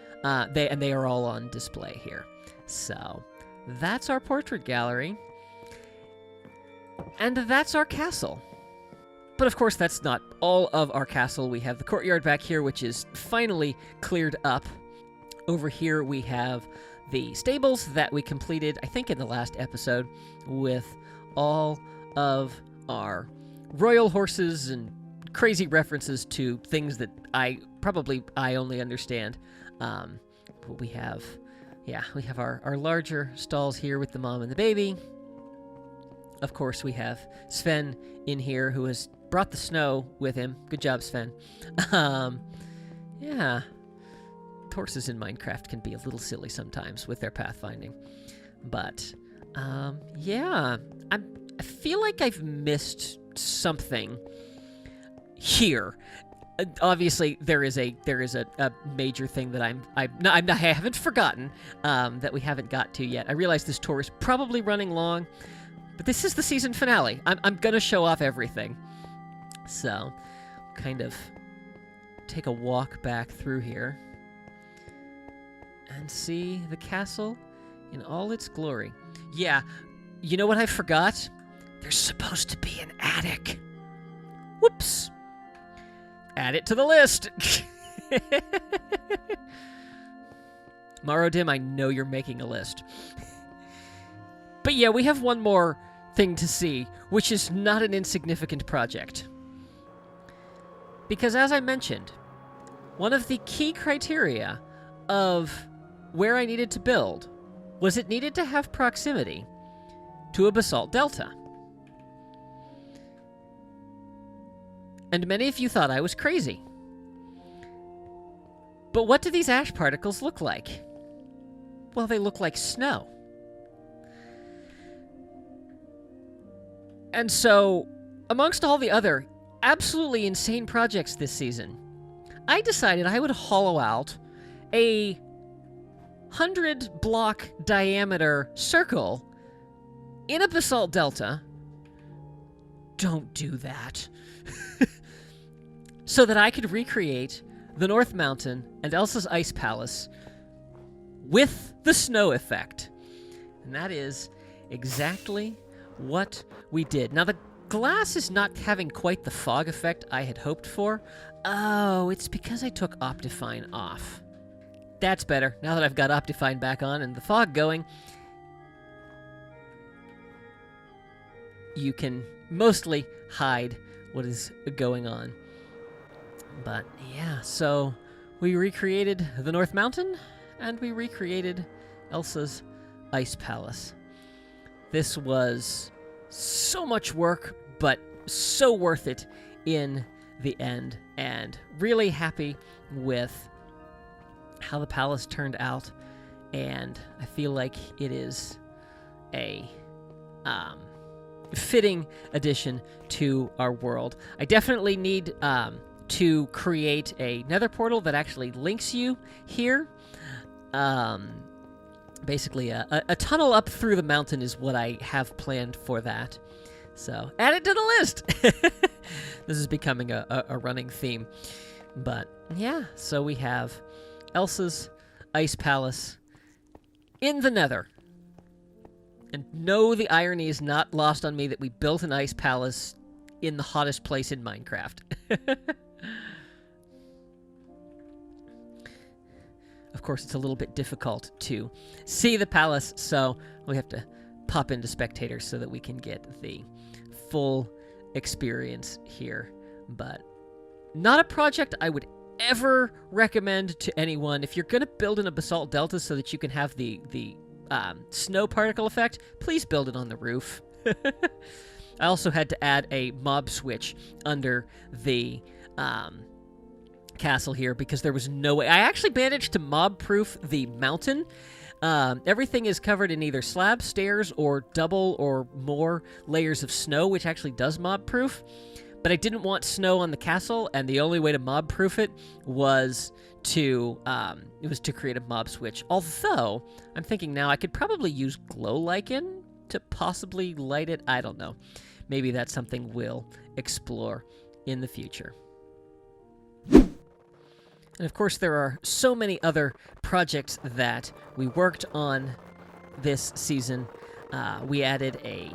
they are all on display here. So that's our portrait gallery, and that's our castle. But of course, that's not all of our castle. We have the courtyard back here, which is finally cleared up. Over here, we have the stables that we completed, I think, in the last episode, with all of our royal horses and crazy references to things that I only understand. We have our larger stalls here with the mom and the baby. Of course, we have Sven in here, who has brought the snow with him. Good job, Sven. Yeah. Horses in Minecraft can be a little silly sometimes with their pathfinding. But, yeah. I feel like I've missed something here. Obviously, there is a major thing that I haven't forgotten that we haven't got to yet. I realize this tour is probably running long, but this is the season finale. I'm gonna show off everything. So, kind of take a walk back through here and see the castle in all its glory. Yeah, you know what I forgot? There's supposed to be an attic. Whoops. Add it to the list. Marodim, I know you're making a list. But yeah, we have one more thing to see, which is not an insignificant project. Because as I mentioned, one of the key criteria of where I needed to build was it needed to have proximity to a basalt delta. And many of you thought I was crazy. But what do these ash particles look like? Well, they look like snow. And so, amongst all the other absolutely insane projects this season, I decided I would hollow out a 100-block diameter circle in a basalt delta. Don't do that. So that I could recreate the North Mountain and Elsa's Ice Palace with the snow effect. And that is exactly what we did. Now, the glass is not having quite the fog effect I had hoped for. Oh, it's because I took Optifine off. That's better. Now that I've got Optifine back on and the fog going, you can mostly hide what is going on. But yeah, so we recreated the North Mountain, and we recreated Elsa's Ice Palace. This was so much work, but so worth it in the end, and really happy with how the palace turned out, and I feel like it is a fitting addition to our world. I definitely need to create a nether portal that actually links you here. Basically, a tunnel up through the mountain is what I have planned for that. So, add it to the list! This is becoming a running theme. But, yeah, so we have Elsa's Ice Palace in the nether. And no, the irony is not lost on me that we built an ice palace in the hottest place in Minecraft. Of course, it's a little bit difficult to see the palace, so we have to pop into spectators so that we can get the full experience here. But not a project I would ever recommend to anyone. If you're going to build in a basalt delta so that you can have the snow particle effect, please build it on the roof. I also had to add a mob switch under the castle here because there was no way. I actually managed to mob-proof the mountain. Everything is covered in either slab, stairs, or double or more layers of snow, which actually does mob-proof. but I didn't want snow on the castle, and the only way to mob-proof it was to create a mob switch. Although, I'm thinking now I could probably use glow lichen to possibly light it. I don't know. Maybe that's something we'll explore in the future. And of course, there are so many other projects that we worked on this season. We added a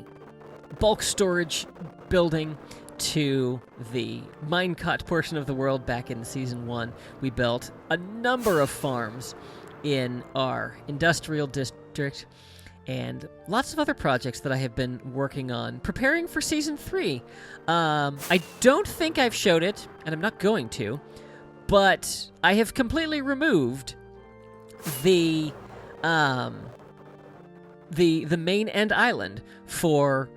bulk storage building to the minecart portion of the world back in Season 1. We built a number of farms in our industrial district, and lots of other projects that I have been working on, preparing for Season 3. I don't think I've showed it, and I'm not going to, but I have completely removed the main end island for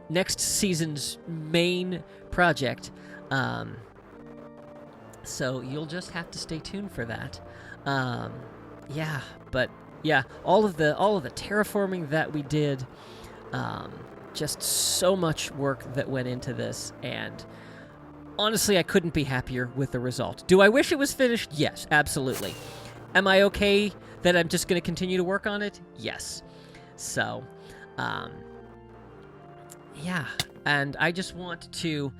next season's main project. So you'll just have to stay tuned for that. Yeah, but yeah, all of the terraforming that we did, just so much work that went into this, and honestly, I couldn't be happier with the result. Do I wish it was finished? Yes, absolutely. Am I okay that I'm just going to continue to work on it? Yes. So, yeah, and I just want to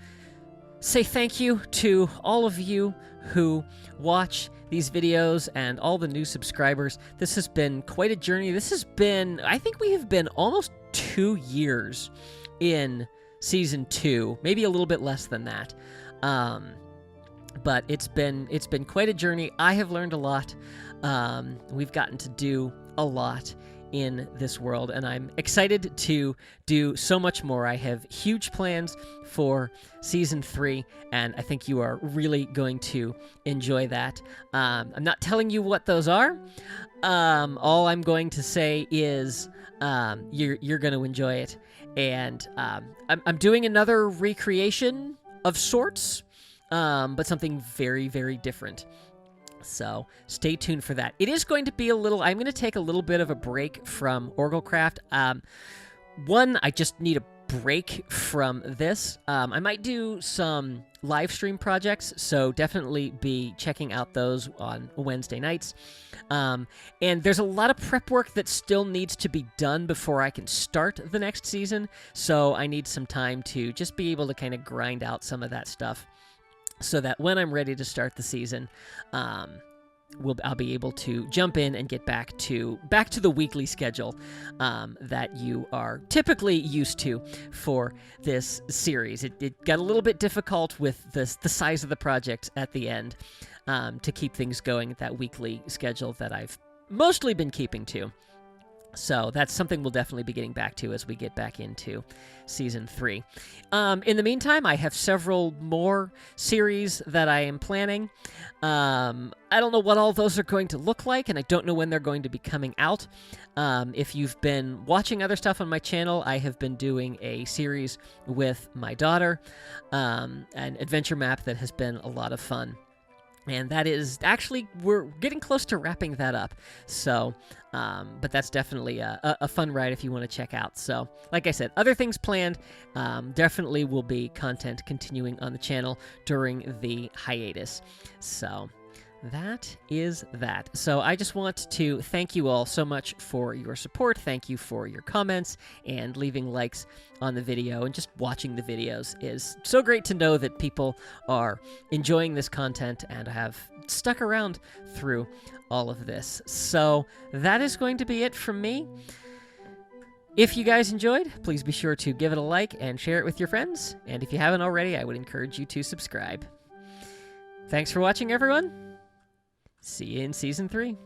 say thank you to all of you who watch these videos and all the new subscribers. This has been quite a journey. This has been, I think we have been almost 2 years in Season 2, maybe a little bit less than that. But it's been quite a journey. I have learned a lot. We've gotten to do a lot in this world, and I'm excited to do so much more. I have huge plans for Season 3, and I think you are really going to enjoy that. I'm not telling you what those are. All I'm going to say is you're going to enjoy it, and I'm doing another recreation of sorts, but something very, very different. So stay tuned for that. It is going to be I'm going to take a little bit of a break from OrgelCraft. One, I just need a break from this. I might do some live stream projects, so definitely be checking out those on Wednesday nights. And there's a lot of prep work that still needs to be done before I can start the next season, so I need some time to just be able to kind of grind out some of that stuff, so that when I'm ready to start the season, I'll be able to jump in and get back to the weekly schedule that you are typically used to for this series. It got a little bit difficult with the size of the project at the end to keep things going at that weekly schedule that I've mostly been keeping to. So that's something we'll definitely be getting back to as we get back into Season 3. In the meantime, I have several more series that I am planning. I don't know what all those are going to look like, and I don't know when they're going to be coming out. If you've been watching other stuff on my channel, I have been doing a series with my daughter, an adventure map that has been a lot of fun. And that is actually, we're getting close to wrapping that up. So, but that's definitely a fun ride if you want to check out. So, like I said, other things planned. Definitely will be content continuing on the channel during the hiatus. So, that is that. So I just want to thank you all so much for your support. Thank you for your comments and leaving likes on the video, and just watching the videos is so great to know that people are enjoying this content and have stuck around through all of this. So that is going to be it from me. If you guys enjoyed, please be sure to give it a like and share it with your friends. And if you haven't already, I would encourage you to subscribe. Thanks for watching, everyone. See you in Season 3.